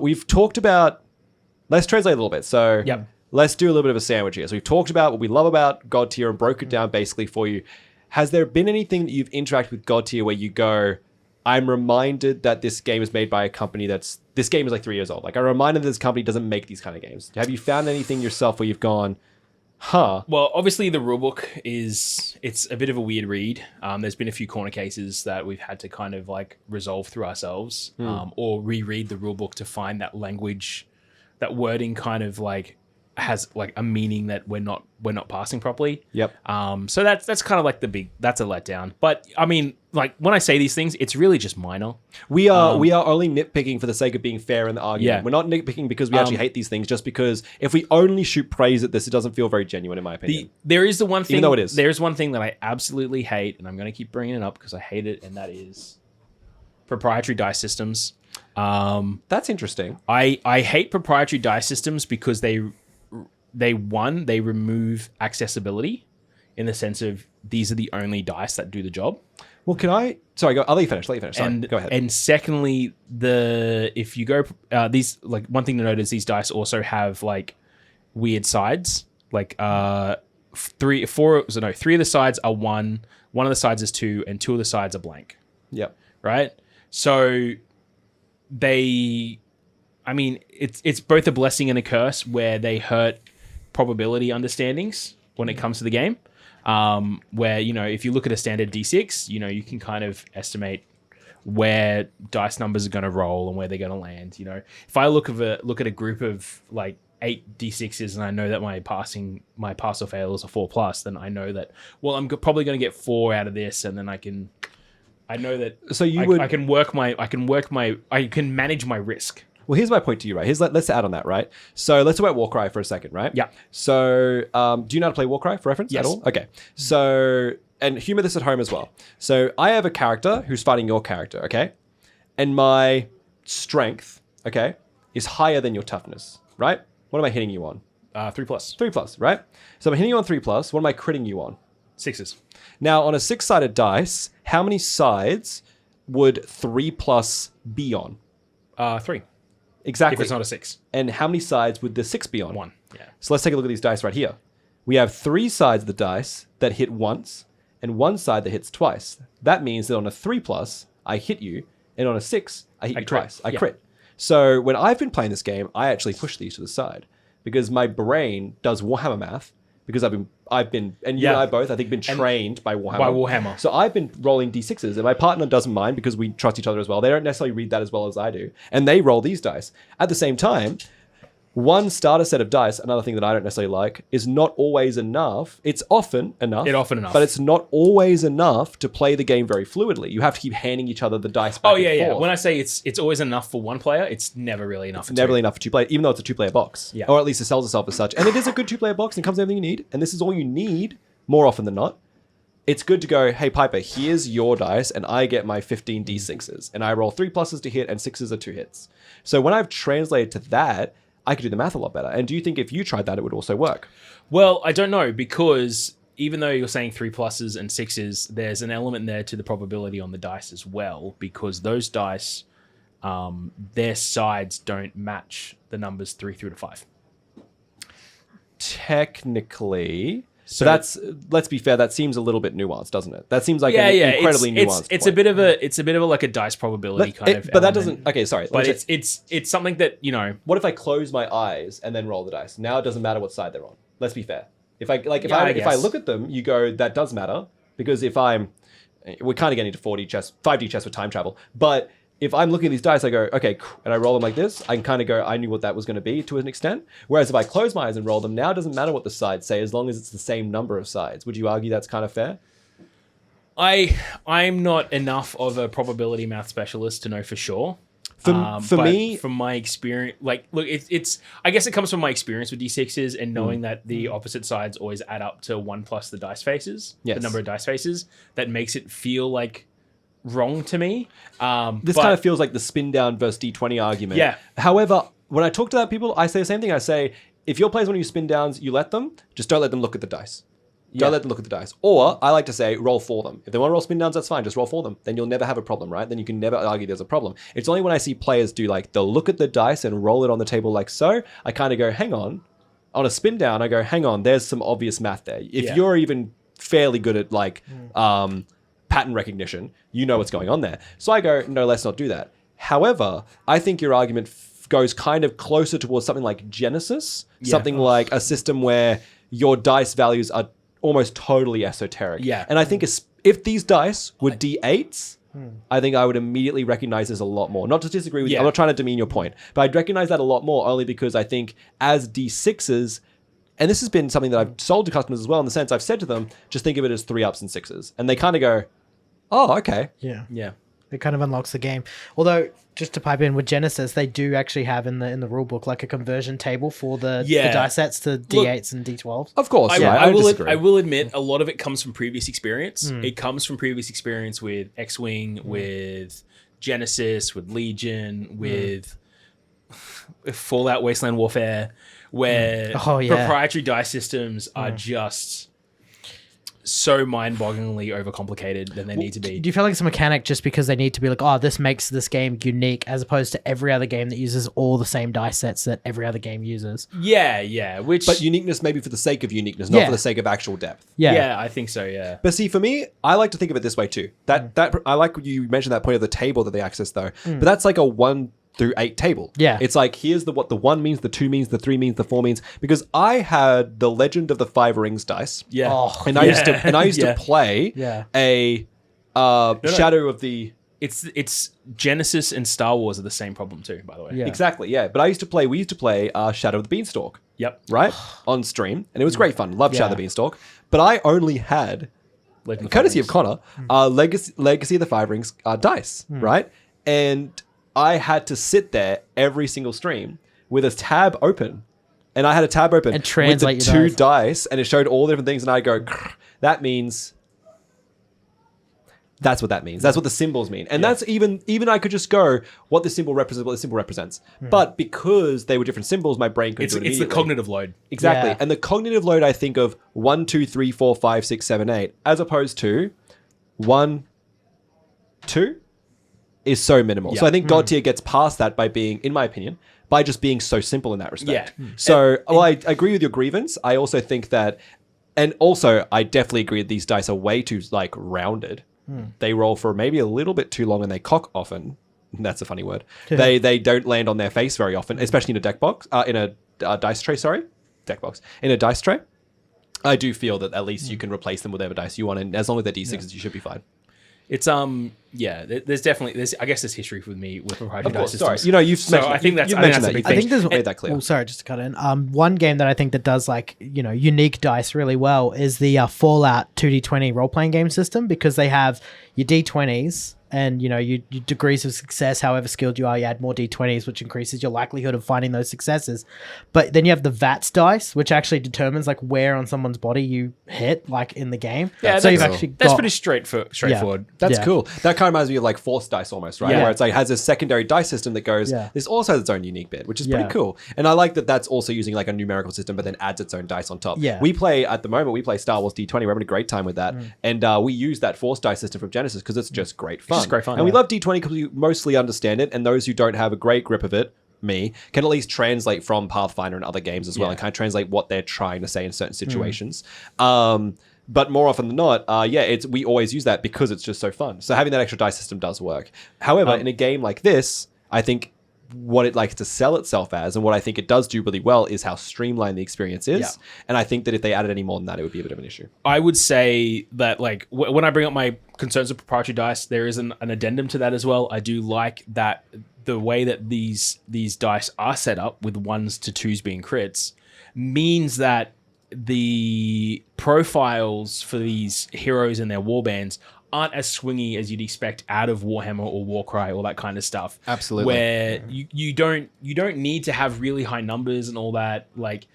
we've talked about, let's translate a little bit. So let's do a little bit of a sandwich here. So we've talked about what we love about Godtear and broke it down basically for you. Has there been anything that you've interacted with Godtear where you go, I'm reminded that this game is made by a company this game is like 3 years old. Like I'm reminded that this company doesn't make these kind of games. Have you found anything yourself where you've gone, huh? Well, obviously the rulebook it's a bit of a weird read. There's been a few corner cases that we've had to kind of like resolve through ourselves or reread the rulebook to find that language, that wording kind of like has like a meaning that we're not passing properly. Yep. So that's kind of like that's a letdown. But I mean, like when I say these things, it's really just minor. We are only nitpicking for the sake of being fair in the argument. Yeah. We're not nitpicking because we actually hate these things, just because if we only shoot praise at this, it doesn't feel very genuine, in my opinion. There is the one thing, even though it is. There's one thing that I absolutely hate, and I'm going to keep bringing it up because I hate it, and that is proprietary dice systems. That's interesting. I hate proprietary dice systems because they remove accessibility in the sense of these are the only dice that do the job. Well, Sorry, I'll let you finish. Sorry, go ahead. And secondly, if you go these, like, one thing to note is these dice also have like weird sides. Like three of the sides are 1, one of the sides is 2, and 2 of the sides are blank. Yep. Right. So it's both a blessing and a curse where they hurt probability understandings when it comes to the game. Where, if you look at a standard D6, you can kind of estimate where dice numbers are going to roll and where they're going to land. If I look at a group of like 8 D6s and I know that my pass or fail is a 4+, then I know that, well, I'm probably going to get 4 out of this, and then I know that. So I can manage my risk. Well, here's my point to you, right? Let's add on that, right? So let's talk about Warcry for a second, right? Yeah. So do you know how to play Warcry for reference at all? Okay. So, and humor this at home as well. So I have a character who's fighting your character, okay? And my strength, okay, is higher than your toughness, right? What am I hitting you on? 3+. 3+, right? So I'm hitting you on 3+. What am I critting you on? 6s. Now, on a 6-sided dice, how many sides would 3+ be on? 3. Exactly. If it's not a 6. And how many sides would the 6 be on? 1. Yeah. So let's take a look at these dice right here. We have 3 sides of the dice that hit once and 1 side that hits twice. That means that on a 3+, I hit you, and on a 6, I hit you twice. I crit. So when I've been playing this game, I actually push these to the side because my brain does Warhammer math, because I've been, and you and I both, I think, been trained by Warhammer. So I've been rolling D6s, and my partner doesn't mind because we trust each other as well. They don't necessarily read that as well as I do, and they roll these dice. At the same time, one starter set of dice, another thing that I don't necessarily like, is not always enough. It's often enough. But it's not always enough to play the game very fluidly. You have to keep handing each other the dice back and forth. When I say it's always enough for one player, it's never really enough for two. Never really enough for 2 players, even though it's a 2-player box. Yeah. Or at least it sells itself as such. And it is a good 2-player box and comes with everything you need. And this is all you need more often than not. It's good to go, hey, Piper, here's your dice, and I get my 15 D6s. And I roll 3+ to hit, and 6s are 2 hits. So when I've translated to that, I could do the math a lot better. And do you think if you tried that, it would also work? Well, I don't know, because even though you're saying 3+ and 6s, there's an element there to the probability on the dice as well, because those dice, their sides don't match the numbers 3 through to 5. Technically. So that's, let's be fair, that seems a little bit nuanced, doesn't it? That seems like an incredibly nuanced It's point. It's a bit of like a dice probability kind of But that element. doesn't, okay, sorry. But it's something that, What if I close my eyes and then roll the dice? Now it doesn't matter what side they're on. Let's be fair. If I look at them, you go, that does matter, because we're kind of getting into 5D chess with time travel, but if I'm looking at these dice, I go, okay, and I roll them like this, I can kind of go, I knew what that was going to be to an extent. Whereas if I close my eyes and roll them, now it doesn't matter what the sides say, as long as it's the same number of sides. Would you argue that's kind of fair? I'm not enough of a probability math specialist to know for sure. For me, from my experience, like, look, it's I guess it comes from my experience with D6s and knowing that the opposite sides always add up to 1+ the dice faces, the number of dice faces. That makes it feel like wrong to me. This kind of feels like the spin down versus D20 argument. Yeah. However, when I talk to that people, I say the same thing. I say, if your players want to use spin downs, you let them. Just don't let them look at the dice. Don't let them look at the dice. Or I like to say, roll for them. If they want to roll spin downs, that's fine. Just roll for them. Then you'll never have a problem, right? Then you can never argue there's a problem. It's only when I see players do they'll look at the dice and roll it on the table like so, I kind of go, hang on. On a spin down, I go, hang on, there's some obvious math there. If you're even fairly good at pattern recognition, you know what's going on there. So I go, no, let's not do that. However, I think your argument goes kind of closer towards something like Genesis, something like a system where your dice values are almost totally esoteric. Yeah. And I think if these dice were D8s, I think I would immediately recognize this a lot more. Not to disagree with you. Yeah. I'm not trying to demean your point, but I'd recognize that a lot more only because I think as D6s, and this has been something that I've sold to customers as well in the sense I've said to them, just think of it as 3-ups and 6s. And they kind of go, oh, okay. Yeah. Yeah. It kind of unlocks the game. Although, just to pipe in with Genesis, they do actually have in the rule book like a conversion table for the die sets to D8s and D12s. Of course, I disagree. will admit a lot of it comes from previous experience. It comes from previous experience with X-Wing, with Genesis, with Legion, with Fallout Wasteland Warfare, where proprietary dice systems are just so mind-bogglingly overcomplicated than they need to be. Do you feel like it's a mechanic just because they need to be like, oh, this makes this game unique as opposed to every other game that uses all the same dice sets that every other game uses? Yeah. But uniqueness maybe for the sake of uniqueness, not for the sake of actual depth. Yeah, I think so, yeah. But see, for me, I like to think of it this way too. That I like you mentioned that point of the table that they access though. But that's like a 1 through 8 table. Yeah. It's like, here's what the 1 means, the 2 means, the 3 means, the 4 means. Because I had the Legend of the Five Rings dice. Yeah. Oh, And I used to play a Shadow of the... It's Genesis and Star Wars are the same problem too, by the way. Yeah. Exactly, yeah. But we used to play Shadow of the Beanstalk. Yep. Right? On stream. And it was great fun. Loved Shadow of the Beanstalk. But I only had, courtesy of Connor, Legacy of the Five Rings dice. Right? And I had to sit there every single stream with a tab open. And I had a tab open and translate with the two dice, and it showed all the different things. And I go, that means... That's what that means. That's what the symbols mean. And that's even I could just go, what the symbol represents. But because they were different symbols, my brain couldn't do it immediately. It's the cognitive load. Exactly. Yeah. And the cognitive load, I think of 1, 2, 3, 4, 5, 6, 7, 8, as opposed to 1, 2 is so minimal. So I think Godtear gets past that by being, in my opinion, by just being so simple in that respect. Yeah. So I agree with your grievance. I also think that, and also I definitely agree that these dice are way too like rounded. They roll for maybe a little bit too long and they cock often. That's a funny word. They don't land on their face very often, especially in a deck box, in a dice tray, in a dice tray. I do feel that at least you can replace them with whatever dice you want, and as long as they're D6s, you should be fine. It's there's definitely I guess there's history with me with proprietary dice systems. Sorry. You know, you've So mentioned, I think that's you've I think mentioned that's a that. big I thing. think there's made that clear. Oh, sorry, just to cut in. One game that I think that does like, you know, unique dice really well is the Fallout 2D20 role-playing game system, because they have your D20s and, you know, your degrees of success, however skilled you are, you add more D20s, which increases your likelihood of finding those successes. But then you have the VATS dice, which actually determines like where on someone's body you hit, like in the game. Yeah, so you've that's actually that's got, pretty straightforward. That's cool. That kind of reminds me of like Force dice almost, right? Yeah. Where it's like has a secondary dice system that goes, this also has its own unique bit, which is pretty cool. And I like that that's also using like a numerical system, but then adds its own dice on top. Yeah. We play Star Wars D20. We're having a great time with that. And we use that Force dice system from Genesis because it's just great fun. It's just great fun. And we love D20 because we mostly understand it. And those who don't have a great grip of it, me, can at least translate from Pathfinder and other games as well, and kind of translate what they're trying to say in certain situations. But more often than not, we always use that because it's just so fun. So having that extra dice system does work. However, in a game like this, I think what it likes to sell itself as, and what I think it does do really well, is how streamlined the experience is. Yeah. And I think that if they added any more than that, it would be a bit of an issue. I would say that, like, when I bring up my concerns with proprietary dice, there is an addendum to that as well. I do like that the way that these dice are set up, with 1s to 2s being crits, means that the profiles for these heroes and their warbands aren't as swingy as you'd expect out of Warhammer or Warcry, all that kind of stuff. Absolutely. Where you don't need to have really high numbers and all that. Like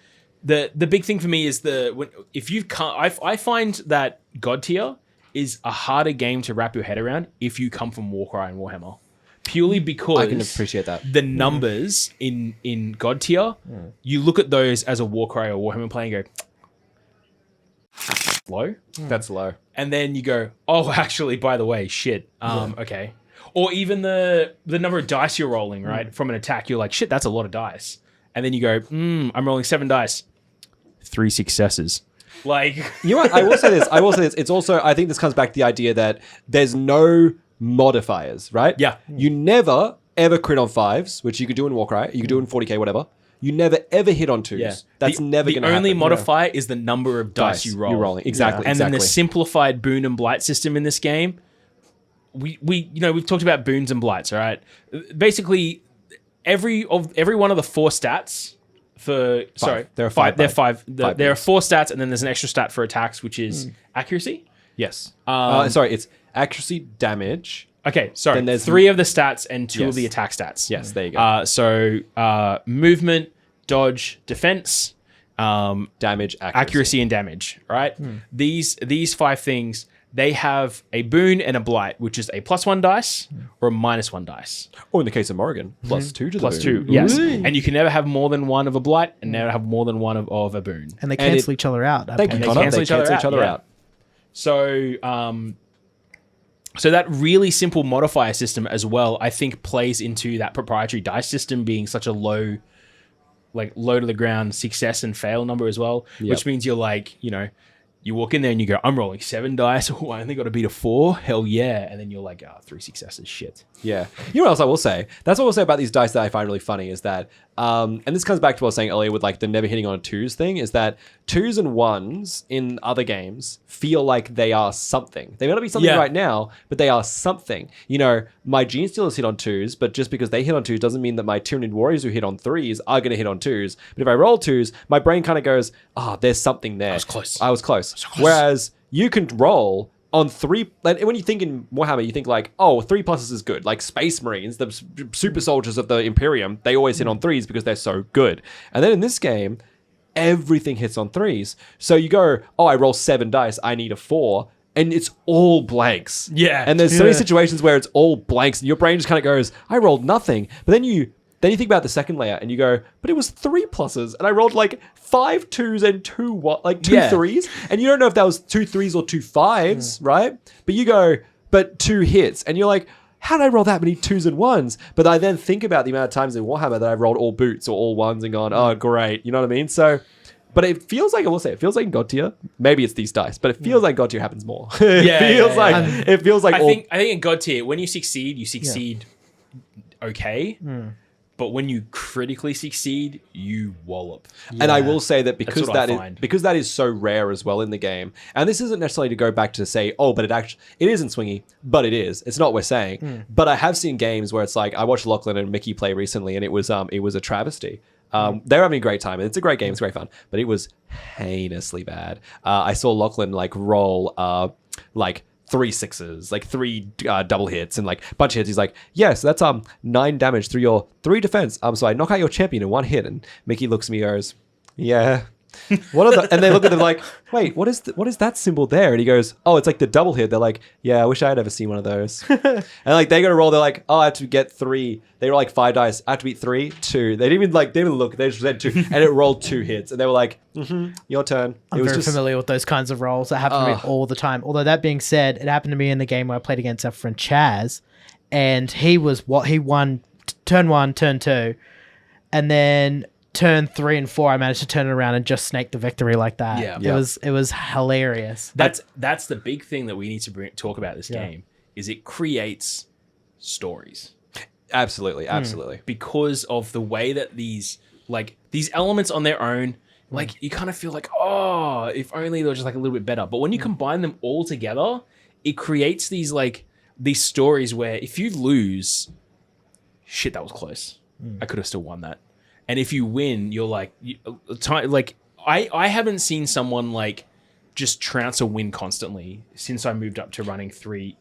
the big thing for me is I find that Godtear is a harder game to wrap your head around if you come from Warcry and Warhammer. Purely because I can appreciate that. The numbers in Godtear, you look at those as a Warcry or Warhammer player and go, low. That's low. And then you go, oh, actually, by the way, shit. Okay. Or even the number of dice you're rolling, right? From an attack, you're like, shit, that's a lot of dice. And then you go, I'm rolling 7 dice. 3 successes. Like, you know what? I will say this. It's also, I think this comes back to the idea that there's no modifiers, right? Yeah. You never ever crit on 5s, which you could do in Warcry. You could do in 40k, whatever. You never ever hit on 2s. Yeah. That's never going to happen. The only modifier is the number of dice you roll. You're rolling. Exactly. And then the simplified boon and blight system in this game we've talked about boons and blights, all right? Basically, every one of the 4 stats for There are 5. There are boons. 4 stats, and then there's an extra stat for attacks, which is accuracy. Yes. It's accuracy, damage. Okay, sorry. Then there's 3 of the stats and 2 of Yes. the attack stats. Yes, there you go. So movement, dodge, defense, Damage, accuracy, and damage. Right. These 5 things. They have a boon and a blight, which is a +1 dice or a -1 dice. Or in the case of Morrigan, +2 to the Plus boon. 2, yes. And you can never have more than one of a blight and never have more than one of a boon. And they cancel each other out. Thank you, They Connor. cancel They each other cancel each other yeah. out. So, so that really simple modifier system as well, I think, plays into that proprietary dice system being such a low to the ground success and fail number as well, which means you're like, you walk in there and you go, I'm rolling 7 dice. Oh, I only got to beat a 4. Hell yeah. And then you're like, 3 successes. Shit. Yeah. You know what else I will say? That's what I will say about these dice that I find really funny is that, and this comes back to what I was saying earlier with like the never hitting on a 2s thing, is that 2s and 1s in other games feel like they are something. They may not be something right now, but they are something. My Gene Stealers hit on 2s, but just because they hit on 2s doesn't mean that my Tyranid Warriors who hit on 3s are going to hit on 2s. But if I roll 2s, my brain kind of goes, there's something there. I was close. Whereas you can roll on 3, like when you think in Warhammer, you think like, 3 pluses is good. Like Space Marines, the super soldiers of the Imperium, they always hit on 3s because they're so good. And then in this game, everything hits on 3s. So you go, I roll 7 dice, I need a 4. And it's all blanks. Yeah. And there's so many situations where it's all blanks and your brain just kind of goes, I rolled nothing. But then you think about the second layer and you go, but it was 3 pluses and I rolled like 5 2s and 2 3s. And you don't know if that was 2 3s or 2 5s, right? But you go, but 2 hits. And you're like, how did I roll that many 2s and 1s? But I then think about the amount of times in Warhammer that I've rolled all boots or all 1s and gone, oh, great. You know what I mean? So, but it feels like, I will say, it feels like in Godtear, maybe it's these dice, but it feels like Godtear happens more. It feels like I think in Godtear, when you succeed okay. But when you critically succeed, you wallop. And I will say that because find. because that is so rare as well in the game, and this isn't necessarily to go back to say, but it isn't swingy, but it is. It's not what we're saying. But I have seen games where it's like, I watched Lachlan and Mickey play recently, and it was a travesty. They're having a great time, and it's a great game. It's great fun, but it was heinously bad. I saw Lachlan roll 3 6s, 3 double hits and a bunch of hits. He's like, yes, that's 9 damage through your 3 defense. So I knock out your champion in 1 hit. And Mickey looks at me and goes, yeah. What are the? And they look at them like, wait, what is that symbol there? And he goes, oh, it's like the double hit. They're like, yeah, I wish I had ever seen one of those. And they got to roll. They're like, I have to get 3. They roll 5 dice. I have to beat 3, 2. They didn't even look. They just said 2, and it rolled 2 hits. And they were like, your turn. I'm very familiar with those kinds of roles. That happen to me all the time. Although that being said, it happened to me in the game where I played against our friend Chaz, and he won turn 1, turn 2, and then turn 3 and 4, I managed to turn it around and just snake the victory like that. Yeah. It was hilarious. That's the big thing that we need to talk about this game is it creates stories. Absolutely. Because of the way that these elements on their own, you kind of feel like, if only they were just a little bit better. But when you combine them all together, it creates these stories where if you lose, shit, that was close. I could have still won that. And if you win, you're I haven't seen someone just trounce a win constantly since I moved up to running three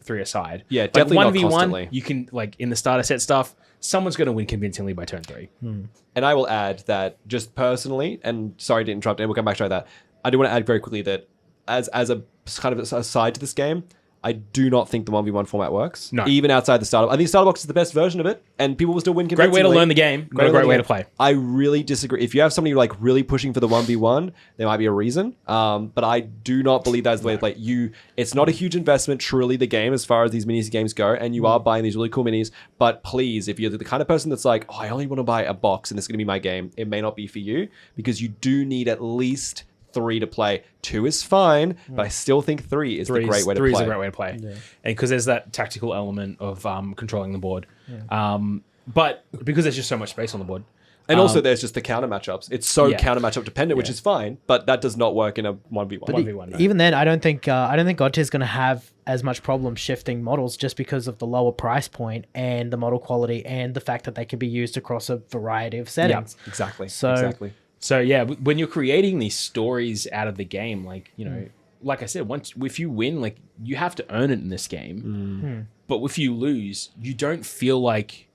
aside. Yeah, definitely not constantly. 1v1, you can in the starter set stuff, someone's going to win convincingly by turn 3. And I will add that just personally, and sorry to interrupt, and we'll come back to that. I do want to add very quickly that as a kind of a side to this game, I do not think the 1v1 format works. No. Even outside the starter. I think starter box is the best version of it, and people will still win convincingly. Great way to learn the game. Great way to play. I really disagree. If you have somebody really pushing for the 1v1, there might be a reason. But I do not believe that's the way to play. It's not a huge investment, truly, the game, as far as these minis games go, and you are buying these really cool minis. But please, if you're the kind of person that's I only want to buy a box and this is going to be my game, it may not be for you, because you do need at least 3 to play. 2 is fine, but I still think 3 is the great way to play. 3 is a great way to play. Yeah. And because there's that tactical element of controlling the board. Yeah. But because there's just so much space on the board, And also there's just the counter matchups. It's so Yeah. counter matchup dependent, which is fine, but that does not work in a 1v1. 1v1, no. Even then, I don't think Godtear is going to have as much problem shifting models just because of the lower price point and the model quality and the fact that they can be used across a variety of settings. Exactly. So- exactly. So yeah, when you're creating these stories out of the game, like, you know, like I said, if you win, like, you have to earn it in this game. But if you lose, you don't feel like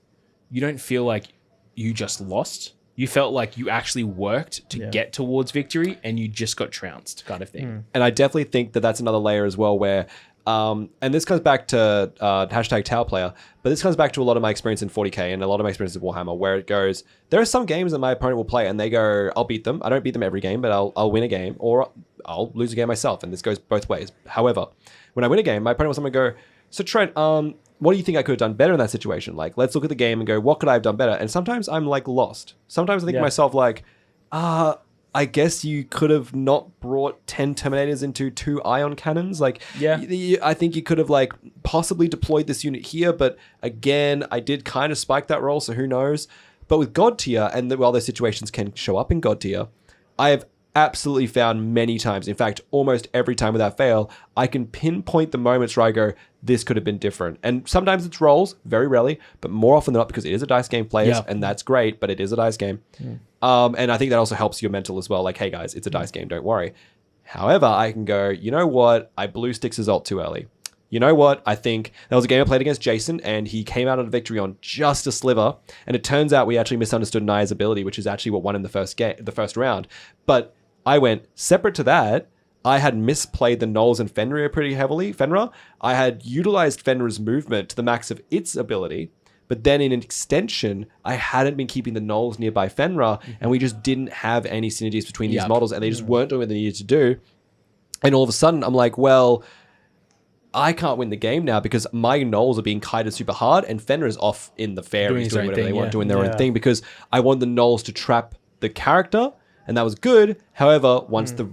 you just lost. You felt like you actually worked to get towards victory, and you just got trounced, kind of thing. And I definitely think that that's another layer as well where, and this comes back to hashtag Tower Player, but this comes back to a lot of my experience in 40k and a lot of my experience in Warhammer, where it goes, there are some games that my opponent will play and they go, I'll beat them. I don't beat them every game, but I'll win a game, or I'll lose a game myself. And this goes both ways. However, when I win a game, my opponent will someone go, so Trent, what do you think I could have done better in that situation? Like, let's look at the game and go, what could I have done better? And sometimes I'm like lost. Sometimes I think to myself like, I guess you could have not brought 10 Terminators into 2 ion cannons. Like, I think you could have like possibly deployed this unit here, but again, I did kind of spike that roll, so who knows? But with Godtear, and while those situations can show up in Godtear, I have absolutely found many times, in fact, almost every time without fail, I can pinpoint the moments where I go, this could have been different. And sometimes it's rolls, very rarely, but more often than not, because it is a dice game, players, and that's great, but it is a dice game. And I think that also helps your mental as well. Like, hey guys, it's a dice game, don't worry. However, I can go, you know what? I blew Styx's ult too early. You know what? I think there was a game I played against Jason, and he came out on a victory on just a sliver. And it turns out we actually misunderstood Naya's ability, which is actually what won in the first round. But I went, separate to that, I had misplayed the Knolls and Fenrir pretty heavily. I had utilized Fenrir's movement to the max of its ability, but then in an extension, I hadn't been keeping the Knolls nearby Fenrir, and we just didn't have any synergies between these models, and they just weren't doing what they needed to do. And all of a sudden, I'm like, well, I can't win the game now because my Knolls are being kited super hard, and Fenrir is off in the fairies doing whatever they want, doing their own thing, because I want the Knolls to trap the character, and that was good. However, once the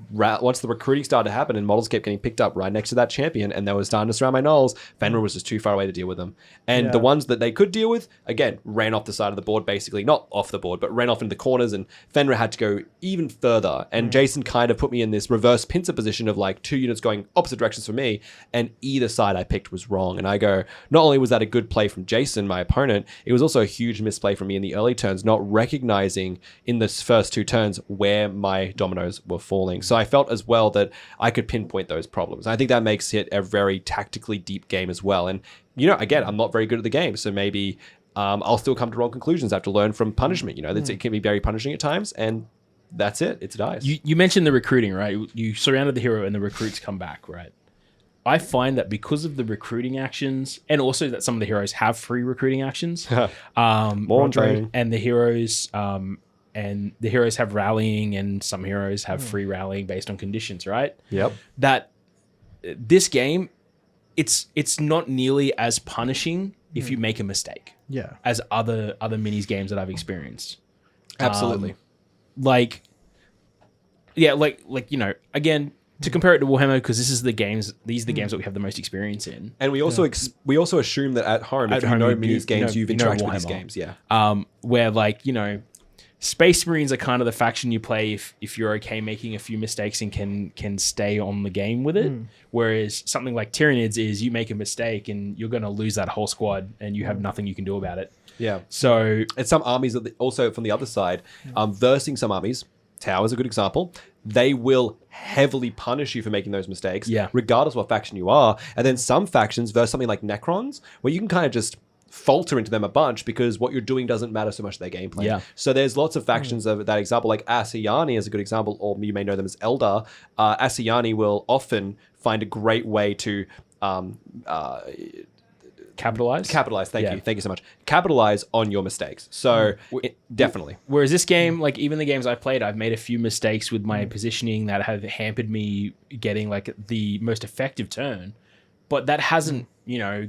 recruiting started to happen and models kept getting picked up right next to that champion, and they were starting to surround my Knolls, Fenrir was just too far away to deal with them. And the ones that they could deal with, again, ran off the side of the board, basically. Not off the board, but ran off into the corners, and Fenrir had to go even further. And Jason kind of put me in this reverse pincer position of like 2 units going opposite directions from me, and either side I picked was wrong. And I go, not only was that a good play from Jason, my opponent, it was also a huge misplay from me in the early turns, not recognizing in the first 2 turns where my dominoes were falling. So I felt as well that I could pinpoint those problems. I think that makes it a very tactically deep game as well. And, you know, again, I'm not very good at the game, so maybe I'll still come to wrong conclusions. I have to learn from punishment. You know, it can be very punishing at times, and that's it. It's dice. You mentioned the recruiting, right? You surrounded the hero and the recruits come back, right? I find that because of the recruiting actions, and also that some of the heroes have free recruiting actions, More training. and the heroes have rallying, and some heroes have free rallying based on conditions, right? Yep. That this game, it's not nearly as punishing if you make a mistake. Yeah. As other minis games that I've experienced. Absolutely. Like you know, again, to compare it to Warhammer, because these are the games that we have the most experience in. And we also we also assume that at home, if you know minis games, you've interacted with these games. Yeah. Where, like, you know, Space Marines are kind of the faction you play if you're okay making a few mistakes and can stay on the game with it. Whereas something like Tyranids is you make a mistake and you're going to lose that whole squad and you have nothing you can do about it. Yeah. So, and some armies also from the other side, versing some armies, Tau is a good example. They will heavily punish you for making those mistakes, regardless of what faction you are. And then some factions versus something like Necrons, where you can kind of just falter into them a bunch because what you're doing doesn't matter so much to their gameplay. Yeah. So there's lots of factions of that example, like Asayani is a good example, or you may know them as Eldar. Asayani will often find a great way to capitalize. Thank you so much. Capitalize on your mistakes. So definitely. Whereas this game, like even the games I've played, I've made a few mistakes with my positioning that have hampered me getting like the most effective turn, but that hasn't, you know,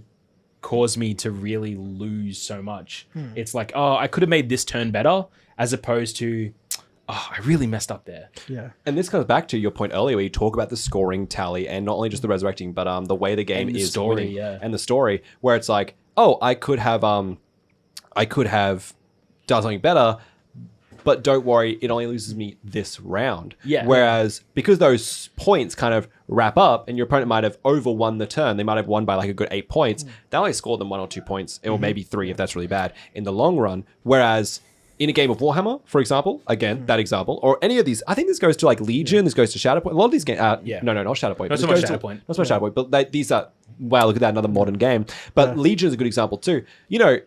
caused me to really lose so much. It's like, oh, I could have made this turn better, as opposed to, oh, I really messed up there. Yeah. And this comes back to your point earlier where you talk about the scoring tally and not only just the resurrecting, but the way the game is story, winning. And the story, where it's like, oh, I could have done something better, but don't worry, it only loses me this round. Yeah. Whereas because those points kind of wrap up and your opponent might have overwon the turn, they might have won by like a good 8 points. They only scored them 1 or 2 points, or maybe 3 if that's really bad in the long run. Whereas in a game of Warhammer, for example, again, that example, or any of these, I think this goes to like Legion, this goes to Shatterpoint. A lot of these games, not Shatterpoint. Not so much Shatterpoint. Not so much Shatterpoint, but these are, wow, look at that, another modern game. But Legion is a good example too. You know,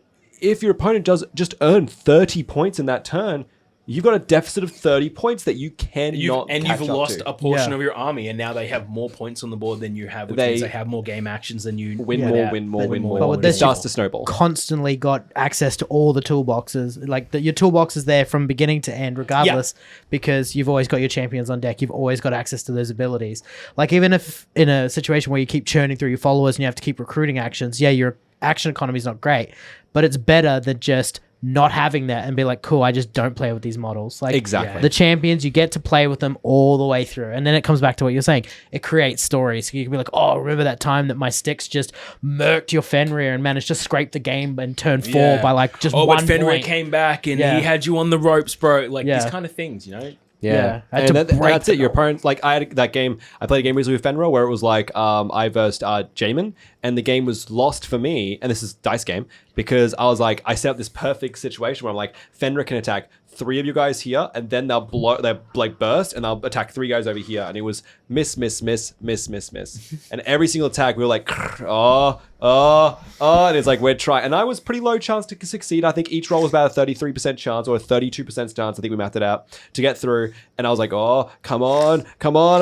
if your opponent does just earn 30 points in that turn, you've got a deficit of 30 points that you cannot and catch you've up lost to. a portion of your army, and now they have more points on the board than you have, which means they have more game actions than you win more. But with It this, starts to snowball. Constantly got access to all the toolboxes. Like your toolbox is there from beginning to end, regardless, because you've always got your champions on deck. You've always got access to those abilities. Like even if in a situation where you keep churning through your followers and you have to keep recruiting actions, your action economy is not great, but it's better than just not having that and be like, cool, I just don't play with these models. Like Exactly. the champions, you get to play with them all the way through. And then it comes back to what you're saying. It creates stories. So you can be like, oh, remember that time that my sticks just murked your Fenrir and managed to scrape the game in turn 4 by like just one but Fenrir point. came back and he had you on the ropes, bro. Like these Yeah. kind of things, you know? Yeah. I had And to break that's it. them Your all. opponent, like I had that game, I played a game recently with Fenrir where it was like I versed Jamin, and the game was lost for me, and this is dice game, because I was like, I set up this perfect situation where I'm like, Fenrir can attack 3 of you guys here, and then they'll like burst, and they'll attack 3 guys over here, and it was miss. And every single attack, we were like, and it's like, we're trying. And I was pretty low chance to succeed. I think each roll was about a 33% chance or a 32% chance. I think we mapped it out to get through. And I was like, oh, come on. And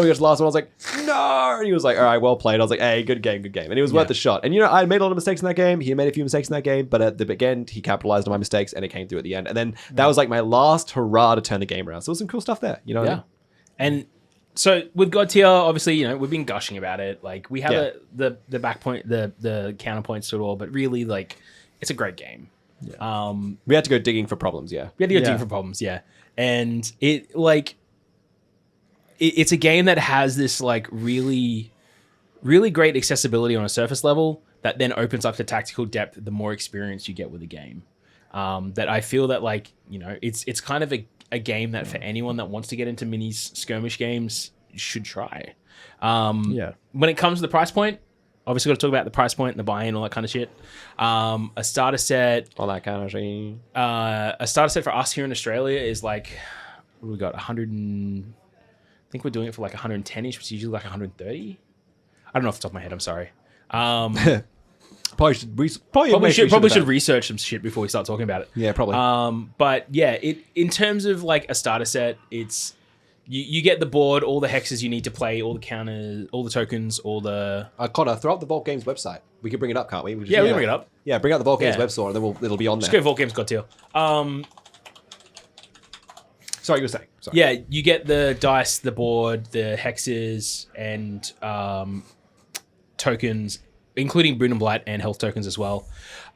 we got to the last one. I was like, no. And he was like, all right, well played. I was like, hey, good game. And it was worth the shot. And, you know, I made a lot of mistakes in that game. He made a few mistakes in that game. But at the end, he capitalized on my mistakes and it came through at the end. And then that was like my last hurrah to turn the game around. So there was some cool stuff there. You know what I mean? And so with Godtear, obviously, you know, we've been gushing about it. Like we have the back point, the counterpoints to it all, but really, like, it's a great game. Yeah. We had to go digging for problems. Yeah. We had to go digging for problems. Yeah. And it like, it's a game that has this like really, really great accessibility on a surface level that then opens up to tactical depth the more experience you get with the game. That I feel that, like, you know, it's kind of a game that for anyone that wants to get into minis skirmish games should try. When it comes to the price point, obviously got to talk about the price point and the buy-in, all that kind of shit. A starter set, All that kind of shit. a starter set for us here in Australia is like, what do we got? 100 and I think we're doing it for like 110ish, which is usually like 130. I don't know off the top of my head. I'm sorry. Probably should research some shit before we start talking about it. Yeah, probably. But yeah, in terms of like a starter set, it's you get the board, all the hexes you need to play, all the counters, all the tokens, all the. Connor, throw up the Vault Games website. We can bring it up, can't we? We can bring it up. Yeah, bring out the Vault Games Yeah. website, and then it'll be on there. Just go Vault Games Godtear. Sorry, you were saying. Sorry. Yeah, you get the dice, the board, the hexes, and tokens, including Boon and Blight and health tokens as well.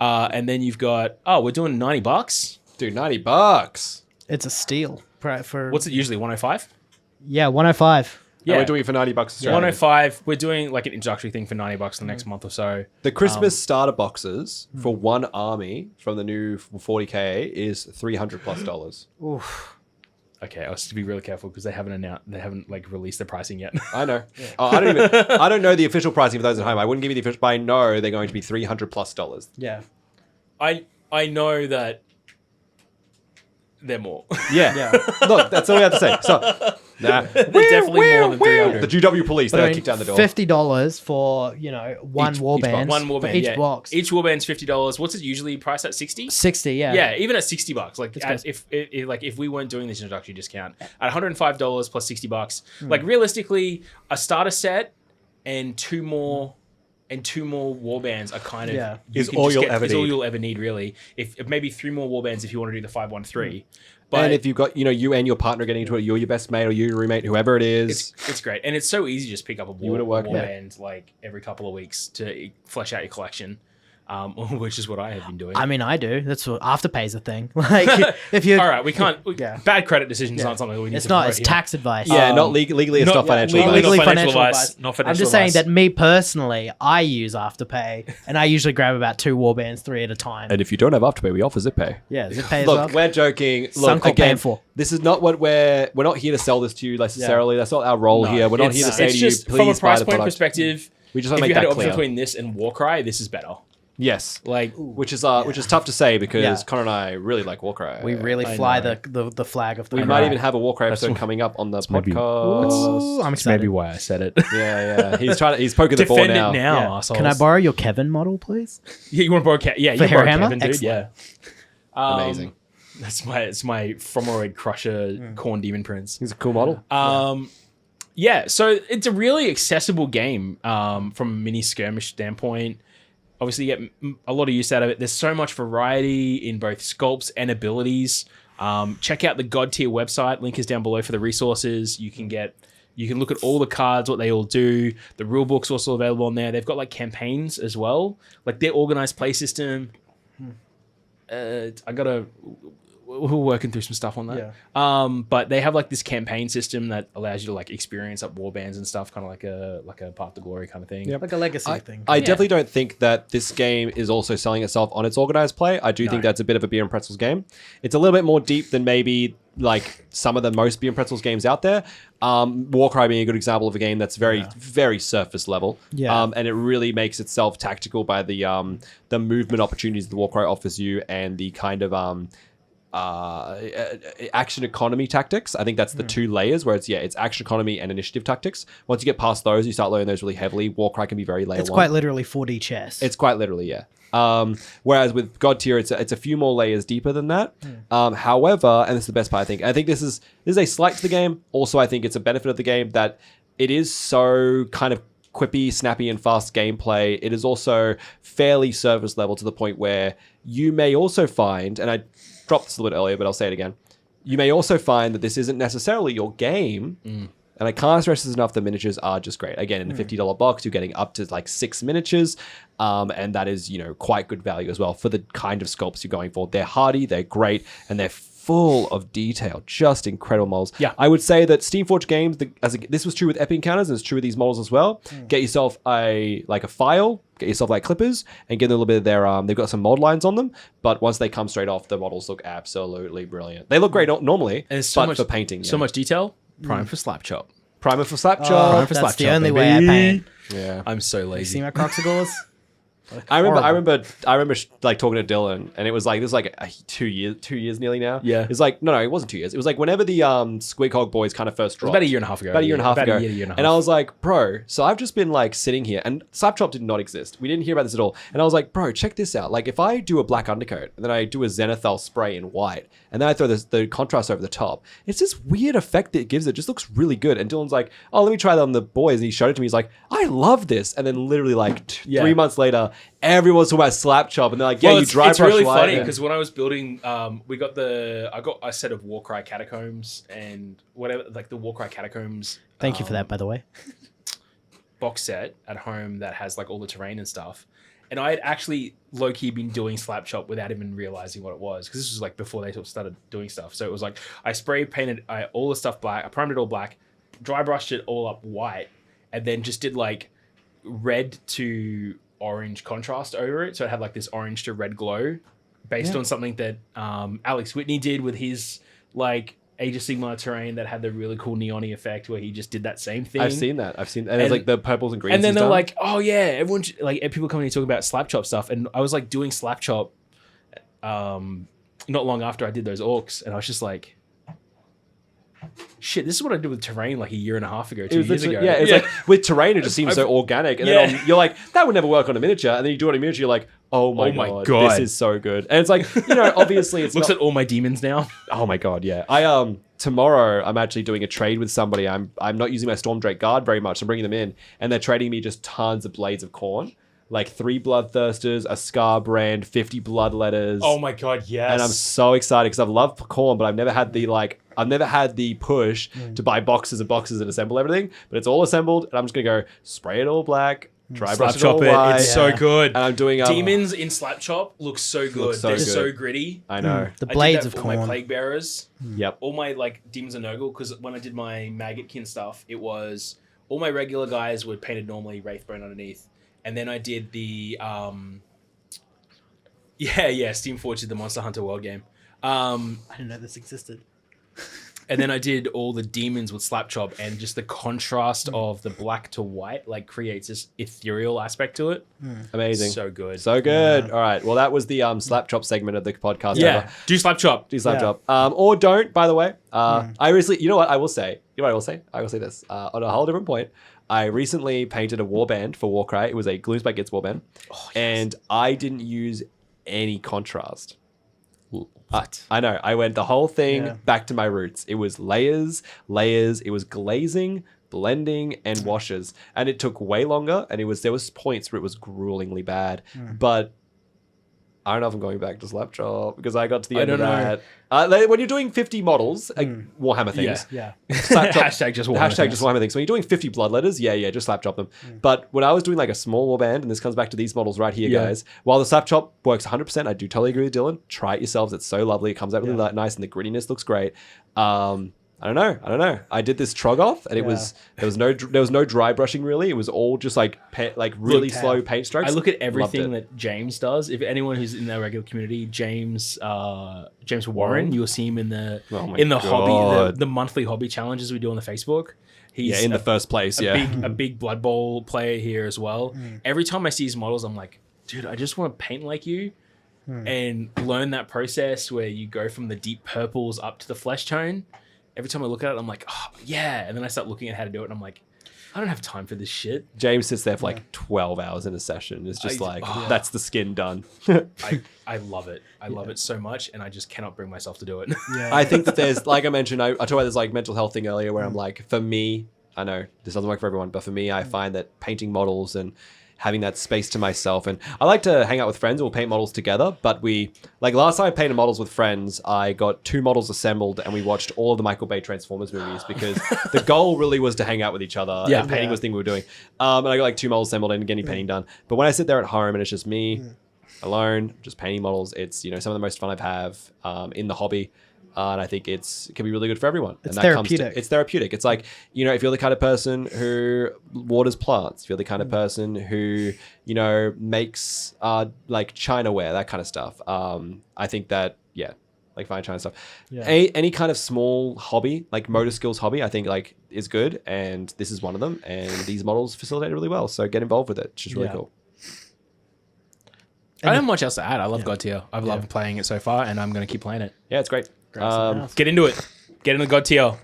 And then you've got, we're doing $90. Dude, $90. It's a steal. For What's it usually, 105? Yeah, 105. Yeah, we're doing it for $90 Australian. 105. We're doing like an introductory thing for $90 the next month or so. The Christmas starter boxes for one army from the new 40k is $300+. Oof. Okay, I was to be really careful because they haven't like released the pricing yet. I know. Oh, I don't know the official pricing for those at home. I wouldn't give you the official, but I know they're going to be $300+. Yeah. I know that they're more. Yeah. Look, that's all we have to say. So, nah. They're definitely more than 300. The GW police, But they're I mean, kicked down the door. $50 for, one Each warband. box. One warband, each yeah. box. Each warband's $50. What's it usually priced at? 60? 60, yeah. Yeah, even at $60, like It's if we weren't doing this introductory discount at $105 plus $60, like realistically, a starter set and two more warbands are kind of Is all you'll ever need, really. If maybe 3 more warbands if you want to do the 513. But and if you've got, you and your partner getting into it, you're your best mate or your roommate, whoever it is. it's great, and it's so easy to just pick up a wouldn't work, warband like every couple of weeks to flesh out your collection. which is what I have been doing. I mean, I do. That's what Afterpay is a thing. Like, if you, All right, we can't. Yeah. Bad credit decisions aren't something we need it's to not. promote It's here. tax advice. Yeah, not legally, it's not financial advice. Legally Not financial financial advice. advice. Not I'm financial just saying advice. that me personally, I use Afterpay, and I usually grab about 2 warbands, 3 at a time. And if you don't have Afterpay, we offer ZipPay. Yeah, ZipPay as Look, well. we're joking. Look, Sunk or again, paid for. this is not what we're not here to sell this to you necessarily. That's not our role here. We're not here to say It's to you, just from a please buy price the point product. perspective. We just want if to you make had that an option clear. between this and Warcry, this is better. Yes, Like, which is tough to say because Yeah. Connor and I really like Warcry. We really I fly know. the flag of the. We might even have a Warcry episode coming up on the maybe- podcast. Ooh, I'm that's excited. maybe why I said it. Yeah. He's poking the ball Defend now. it now, Yeah. assholes. Can I borrow your Kevin model, please? Yeah, you want to borrow Kevin? Yeah, you For can borrow Hairhammer? Kevin, dude. Excellent. Yeah. Amazing. It's my Fromoroid Crusher Corn Demon Prince. He's a cool model. Yeah, so it's a really accessible game from a mini skirmish standpoint. Obviously, you get a lot of use out of it. There's so much variety in both sculpts and abilities. Check out the Godtear website. Link is down below for the resources. You can look at all the cards, what they all do. The rule book's also available on there. They've got like campaigns as well, like their organized play system. We're working through some stuff on that. Yeah. But they have like this campaign system that allows you to like experience up warbands and stuff, kind of like a Path to Glory kind of thing. Like a legacy thing. I definitely don't think that this game is also selling itself on its organized play. I do think that's a bit of a beer and pretzels game. It's a little bit more deep than maybe like some of the most beer and pretzels games out there. Warcry being a good example of a game that's very, very surface level. Yeah. And it really makes itself tactical by the movement opportunities the Warcry offers you and the kind of action economy tactics. I think that's the 2 layers where it's action economy and initiative tactics. Once you get past those, you start learning those really heavily. Warcry can be very layer It's one. quite literally 4D chess. It's quite literally, yeah. Whereas with Godtear, it's a few more layers deeper than that. However, and this is the best part, I think this is a slight to the game. Also, I think it's a benefit of the game that it is so kind of quippy, snappy, and fast gameplay. It is also fairly surface level to the point where you may also find, and I dropped this a little bit earlier, but I'll say it again. You may also find that this isn't necessarily your game. And I can't stress this enough, the miniatures are just great. Again, in the $50 box, you're getting up to like 6 miniatures. And that is, quite good value as well for the kind of sculpts you're going for. They're hardy, they're great, and they're full of detail. Just incredible models. Yeah. I would say that Steamforged Games, this was true with Epic Encounters, and it's true with these models as well. Get yourself a file, get yourself like clippers, and get a little bit of their, they've got some mod lines on them, but once they come straight off, the models look absolutely brilliant. They look great normally, And it's so but much for painting. so much detail. Prime for slap chop. Primer for Slapchop. Oh, for that's the Slapshot, only baby. way I paint. Yeah. I'm so You see lazy. my Croxagores? I remember like talking to Dylan, and it was like this is like 2 years nearly now. Yeah. It's like no, it wasn't 2 years. It was like whenever the Squig Hog Boys kind of first It was dropped. about a year and a half ago. About a year and a half ago. A year and a half. And I was like, bro, so I've just been like sitting here, and Slapchop did not exist. We didn't hear about this at all. And I was like, bro, check this out. Like if I do a black undercoat, and then I do a Zenithal spray in white, and then I throw the contrast over the top, it's this weird effect that it gives. It just looks really good. And Dylan's like, oh, let me try that on the boys. And he showed it to me. He's like, I love this. And then literally like 3 months later, everyone's talking about Slapchop, and they're like, yeah, you dry it's brush really white. funny because when I was building, I got a set of Warcry Catacombs and whatever, like the Warcry Catacombs. Thank you for that, by the way. Box set at home that has like all the terrain and stuff. And I had actually low-key been doing Slapchop without even realizing what it was, because this was like before they started doing stuff. So it was like I spray painted all the stuff black, I primed it all black, dry brushed it all up white, and then just did like red to orange contrast over it. So it had like this orange to red glow based on something that Alex Whitney did with his like Age of Sigmar terrain that had the really cool neon-y effect where he just did that same thing. I've seen that. And it's like the purples and greens. And then they're done. like, oh yeah, everyone like people coming and talking about Slapchop stuff, and I was like doing Slapchop not long after I did those orcs, and I was just like, shit, this is what I did with terrain like a year and a half ago, 2 years ago. Yeah, it's like with terrain, it just seems so organic. And then you're like, that would never work on a miniature. And then you do it on a miniature, you're like, oh my god, this is so good. And it's like, obviously it's looks at all my demons now. Oh my god, yeah. Tomorrow I'm actually doing a trade with somebody. I'm not using my Stormdrake Guard very much. I'm bringing them in, and they're trading me just tons of Blades of Corn. Like 3 Bloodthirsters, a Scar Brand, 50 Bloodletters. Oh my god, yes. And I'm so excited because I've loved Corn, but I've never had the push to buy boxes and boxes and assemble everything. But it's all assembled, and I'm just gonna go spray it all black, dry Slap brush it all chop it. white. It's so good. And I'm doing Demons in Slap Chop look so good. Looks so They're good. so gritty. I know. The I blades did of that for all my corn. Plague Bearers. Yep. All my like Demons of Nurgle, because when I did my Maggotkin stuff, it was all my regular guys were painted normally, Wraithbone underneath, and then I did the Steamforged did the Monster Hunter World game. I didn't know this existed. And then I did all the demons with Slap Chop, and just the contrast of the black to white like creates this ethereal aspect to it. Amazing. So good. So good. All right. Well, that was the slap chop segment of the podcast. Yeah. Ever. Do Slap Chop. Do slap Yeah. chop. Or don't, by the way. I recently, you know what I will say? I will say this on a whole different point. I recently painted a warband for Warcry. It was a Gloomspite Gets warband. Oh, yes. And I didn't use any contrast. What? I know. I went the whole thing Yeah. back to my roots. It was layers. It was glazing, blending, and washes, and it took way longer. And there was points where it was gruelingly bad, but I don't know if I'm going back to slap chop because I got to the end of don't that. When you're doing 50 models, Warhammer things, Yeah. slap chop, Hashtag just Warhammer hashtag things. just Warhammer things. So when you're doing 50 bloodletters, just slap chop them. But when I was doing like a small warband, and this comes back to these models right here, Yeah. guys, while the slap chop works 100%, I do totally agree with Dylan. Try it yourselves. It's so lovely. It comes out really nice, and the grittiness looks great. I don't know. I did this Troggoth, and it was there was no dry brushing really. It was all just like really slow paint strokes. I look at Loved everything it. that James does. If anyone who's in our regular community, James Warren, you'll see him in the Oh my hobby, God. the monthly hobby challenges we do on the Facebook. He's in the first place. a big Blood Bowl player here as well. Every time I see his models, I'm like, dude, I just want to paint like you and learn that process where you go from the deep purples up to the flesh tone. Every time I look at it, I'm like, oh, yeah. And then I start looking at how to do it, and I'm like, I don't have time for this shit. James sits there for like 12 hours in a session. It's just that's the skin done. I love it. I love it so much, and I just cannot bring myself to do it. Yeah. I think that there's, like I mentioned, I talked about this like mental health thing earlier where I'm like, for me, I know this doesn't work for everyone, but for me, I find that painting models and having that space to myself, and I like to hang out with friends. We'll paint models together, but last time I painted models with friends, I got 2 models assembled and we watched all of the Michael Bay Transformers movies because the goal really was to hang out with each other. Yeah. And painting was the thing we were doing. And I got like 2 models assembled and getting painting done. But when I sit there at home and it's just me alone, just painting models, it's some of the most fun I've have in the hobby. And I think it can be really good for everyone. It's and therapeutic. It's therapeutic. It's like, if you're the kind of person who waters plants, if you're the kind of person who, makes like Chinaware, that kind of stuff. I think that, like fine China stuff. Yeah. Any kind of small hobby, like motor skills hobby, I think like is good. And this is one of them. And these models facilitate it really well. So get involved with it. It's just really cool. I don't have much else to add. I love Godtear. I've loved playing it so far, and I'm going to keep playing it. Yeah, it's great. Get into it. Get into Godtear.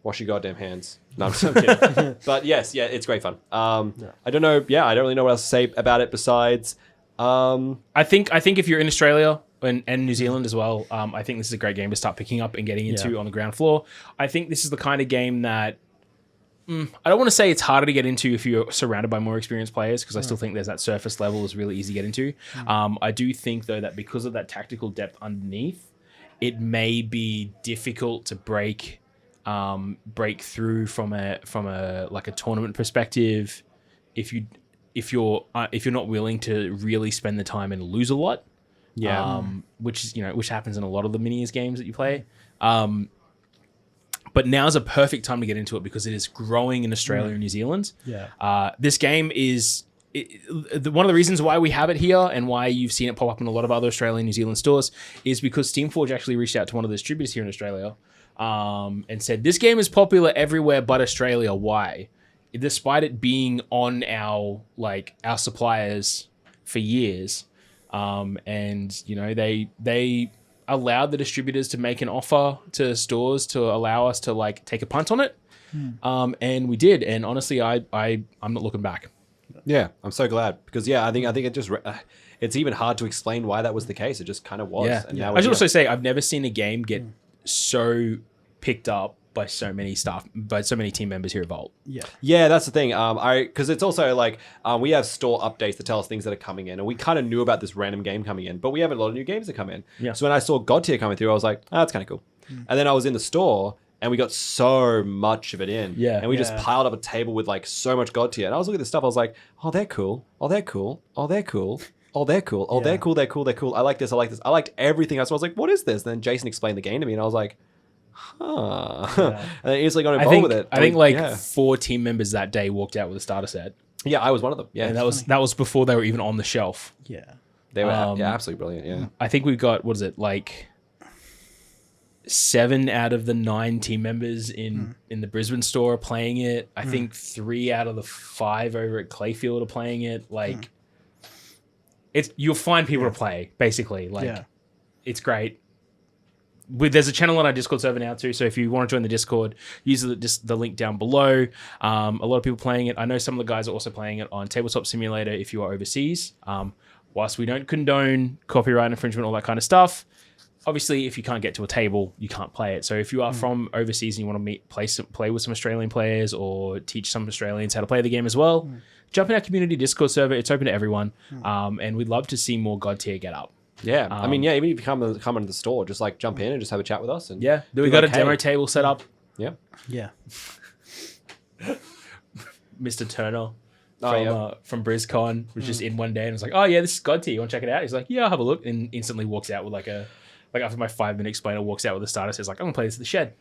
Wash your goddamn hands. No, I'm just kidding. But yes, it's great fun. I don't know. Yeah, I don't really know what else to say about it besides. I think if you're in Australia and New Zealand as well, I think this is a great game to start picking up and getting into on the ground floor. I think this is the kind of game that I don't want to say it's harder to get into if you're surrounded by more experienced players, because I still think there's that surface level is really easy to get into. I do think though that because of that tactical depth underneath, it may be difficult to break through from a like a tournament perspective if you're not willing to really spend the time and lose a lot. Which happens in a lot of the minis games that you play. But now's a perfect time to get into it because it is growing in Australia and New Zealand. This game is one of the reasons why we have it here and why you've seen it pop up in a lot of other Australian and New Zealand stores is because Steamforge actually reached out to one of the distributors here in Australia and said, this game is popular everywhere but Australia. Why? Despite it being on our suppliers for years. And they allowed the distributors to make an offer to stores to allow us to take a punt on it. And we did. And honestly, I'm not looking back. Yeah, I'm so glad because I think it just it's even hard to explain why that was the case. It just kind of was. Yeah. And now I should also say I've never seen a game get so picked up by so many team members here at Vault. Yeah, that's the thing. Because it's also we have store updates that tell us things that are coming in, and we kind of knew about this random game coming in, but we have a lot of new games that come in. Yeah. So when I saw Godtear coming through, I was like, that's kind of cool. And then I was in the store, and we got so much of it in. Yeah. And we just piled up a table with like so much Godtear. And I was looking at this stuff, I was like, oh, they're cool. Oh, they're cool. Oh, they're cool. Oh, they're cool. Oh, they're cool. They're cool. They're cool. I like this. I like this. I liked everything else. So I was like, what is this? And then Jason explained the game to me, and I was like, huh. And then instantly got involved with it. I think like 4 team members that day walked out with a starter set. Yeah, I was one of them. Yeah. And that was before they were even on the shelf. Yeah. They were absolutely brilliant. Yeah. I think we got, what is it, like 7 out of the 9 team members in the Brisbane store are playing it. I think 3 out of the 5 over at Clayfield are playing it. Like, you'll find people to play, basically. Like, it's great. There's a channel on our Discord server now too, so if you want to join the Discord, use the link down below. A lot of people playing it. I know some of the guys are also playing it on Tabletop Simulator if you are overseas. Whilst we don't condone copyright infringement, all that kind of stuff, obviously if you can't get to a table, you can't play it. So if you are from overseas and you want to play with some Australian players or teach some Australians how to play the game as well, jump in our community Discord server. It's open to everyone, and we'd love to see more Godtear get up. Yeah, I mean, even if you come into the store, just like jump in and just have a chat with us. And we got a demo table set up. Yeah. Mr. Turner from BrizCon was just in one day and was like, "Oh yeah, this is Godtear. You want to check it out?" He's like, "Yeah, I'll have a look," and instantly walks out with like after my 5-minute explainer, walks out with a starter. Says like, "I'm gonna play this at the shed."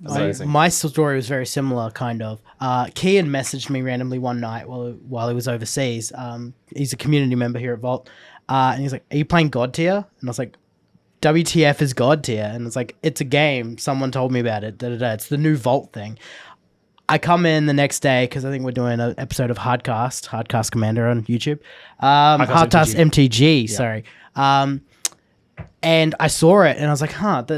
My story was very similar, kind of. Kian messaged me randomly one night while he was overseas. He's a community member here at Vault. And he's like, "Are you playing Godtear?" And I was like, "WTF is Godtear?" And it's like, "It's a game. Someone told me about it. It's the new Vault thing." I come in the next day because I think we're doing an episode of Hardcast Commander on YouTube. Hardcast MTG, sorry. And I saw it and I was like,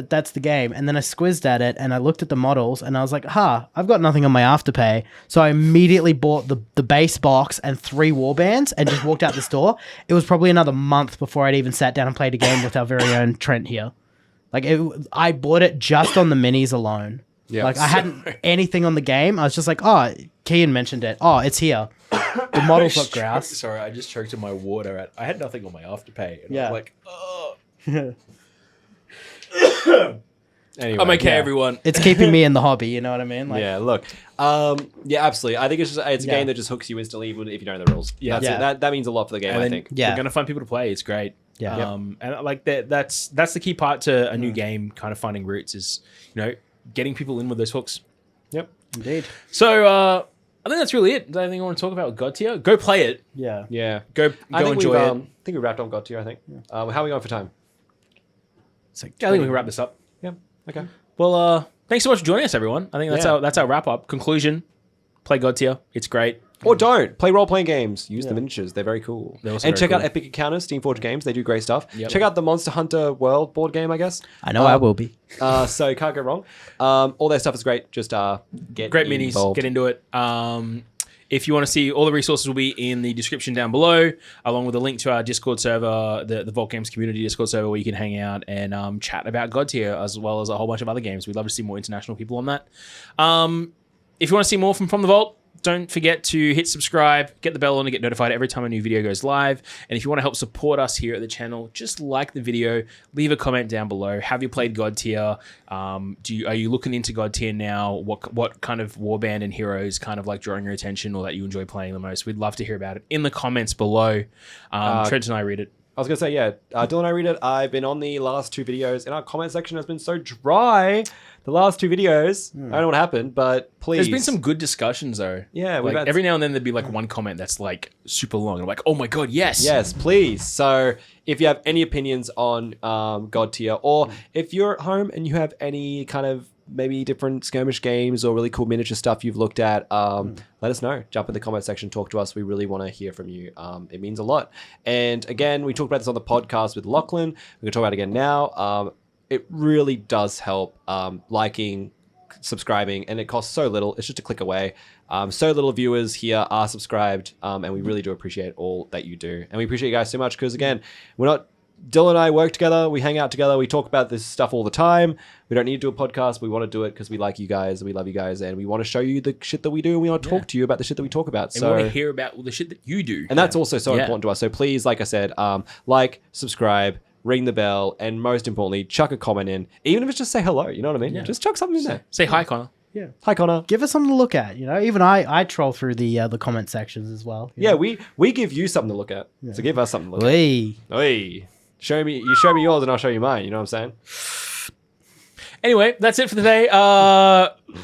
that's the game. And then I squizzed at it and I looked at the models and I was like, I've got nothing on my Afterpay. So I immediately bought the base box and 3 warbands and just walked out the store. It was probably another month before I'd even sat down and played a game with our very own Trent here. Like, I bought it just on the minis alone. Yeah, like, I hadn't anything on the game. I was just like, Kian mentioned it. It's here. The models look grouse. Sorry, I just choked on my water. I had nothing on my Afterpay. And I was like, Anyway, I'm okay, everyone. It's keeping me in the hobby, you know what I mean? Like, yeah, look. Absolutely. I think it's a game that just hooks you instantly even if you don't know the rules. Yeah. That means a lot for the game, I think. We're going to find people to play. It's great. Yeah. And like that's the key part to a new game kind of finding roots is, getting people in with those hooks. Yep. Indeed. So, I think that's really it. Is there anything I want to talk about with Godtear? Go play it. Yeah. Yeah. Go enjoy it. I think we wrapped on Godtear, I think. How are we going for time? It's like, I think we can wrap this up. Yeah. Okay. Well, thanks so much for joining us, everyone. I think that's our wrap up. Conclusion: play Godtear. It's great. Or don't. Play role-playing games. Use the miniatures. They're very cool. And check out Epic Encounters, Steamforged Games. They do great stuff. Yep. Check out the Monster Hunter World board game, I guess. I know I will be. So you can't go wrong. All their stuff is great. Just get great involved. Minis. Get into it. If you want to see all the resources will be in the description down below, along with a link to our Discord server, the Vault Games community Discord server, where you can hang out and chat about Godtear, as well as a whole bunch of other games. We'd love to see more international people on that. If you want to see more from the Vault, don't forget to hit subscribe, get the bell on to get notified every time a new video goes live. And if you want to help support us here at the channel, just like the video, leave a comment down below. Have you played Godtear? Are you looking into Godtear now? What kind of warband and heroes kind of like drawing your attention or that you enjoy playing the most? We'd love to hear about it in the comments below. Trent and I read it. I was going to say, Dylan and I read it. I've been on the last 2 videos, and our comment section has been so dry. The last 2 videos, I don't know what happened, but please. There's been some good discussions, though. Yeah. Like, every now and then there'd be like one comment that's like super long. I'm like, oh my God, yes. Yes, please. So if you have any opinions on Godtear, or if you're at home and you have any kind of maybe different skirmish games or really cool miniature stuff you've looked at, let us know. Jump in the comment section, talk to us. We really want to hear from you. It means a lot. And again, we talked about this on the podcast with Lachlan. We're going to talk about it again now. It really does help liking, subscribing, and it costs so little. It's just a click away. So little viewers here are subscribed, and we really do appreciate all that you do. And we appreciate you guys so much because, again, Dylan and I work together, we hang out together, we talk about this stuff all the time. We don't need to do a podcast. We want to do it because we like you guys and we love you guys and we want to show you the shit that we do and we want to talk to you about the shit that we talk about. And we want to hear about all the shit that you do. And that's also so important to us. So please, like I said, like, subscribe, ring the bell, and most importantly, chuck a comment in. Even if it's just say hello, you know what I mean? Yeah. Just chuck something in there. Say hi, Connor. Yeah. Hi, Connor. Give us something to look at. Even I troll through the comment sections as well. Yeah, we give you something to look at. So give us something to look at. Wee. Oi. Show me yours and I'll show you mine. You know what I'm saying? Anyway, that's it for today.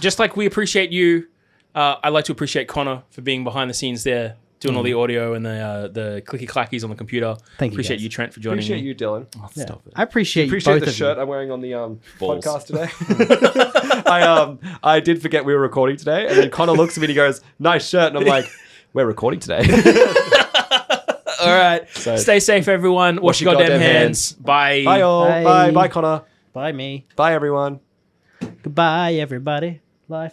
Just like we appreciate you, I'd like to appreciate Connor for being behind the scenes there, doing all the audio and the clicky clackies on the computer. Thank you, Appreciate guys. you, Trent, for joining Appreciate me. you, Dylan. Oh, stop it. I appreciate Appreciate both the of shirt you. I'm wearing on the Balls. podcast today. I did forget we were recording today, and then Connor looks at me and he goes, "Nice shirt," and I'm like, "We're recording today." All right. So- Stay safe, everyone. Wash your goddamn hands. Bye. Bye all. Bye. Bye. Bye, Connor. Bye, me. Bye, everyone. Goodbye, everybody.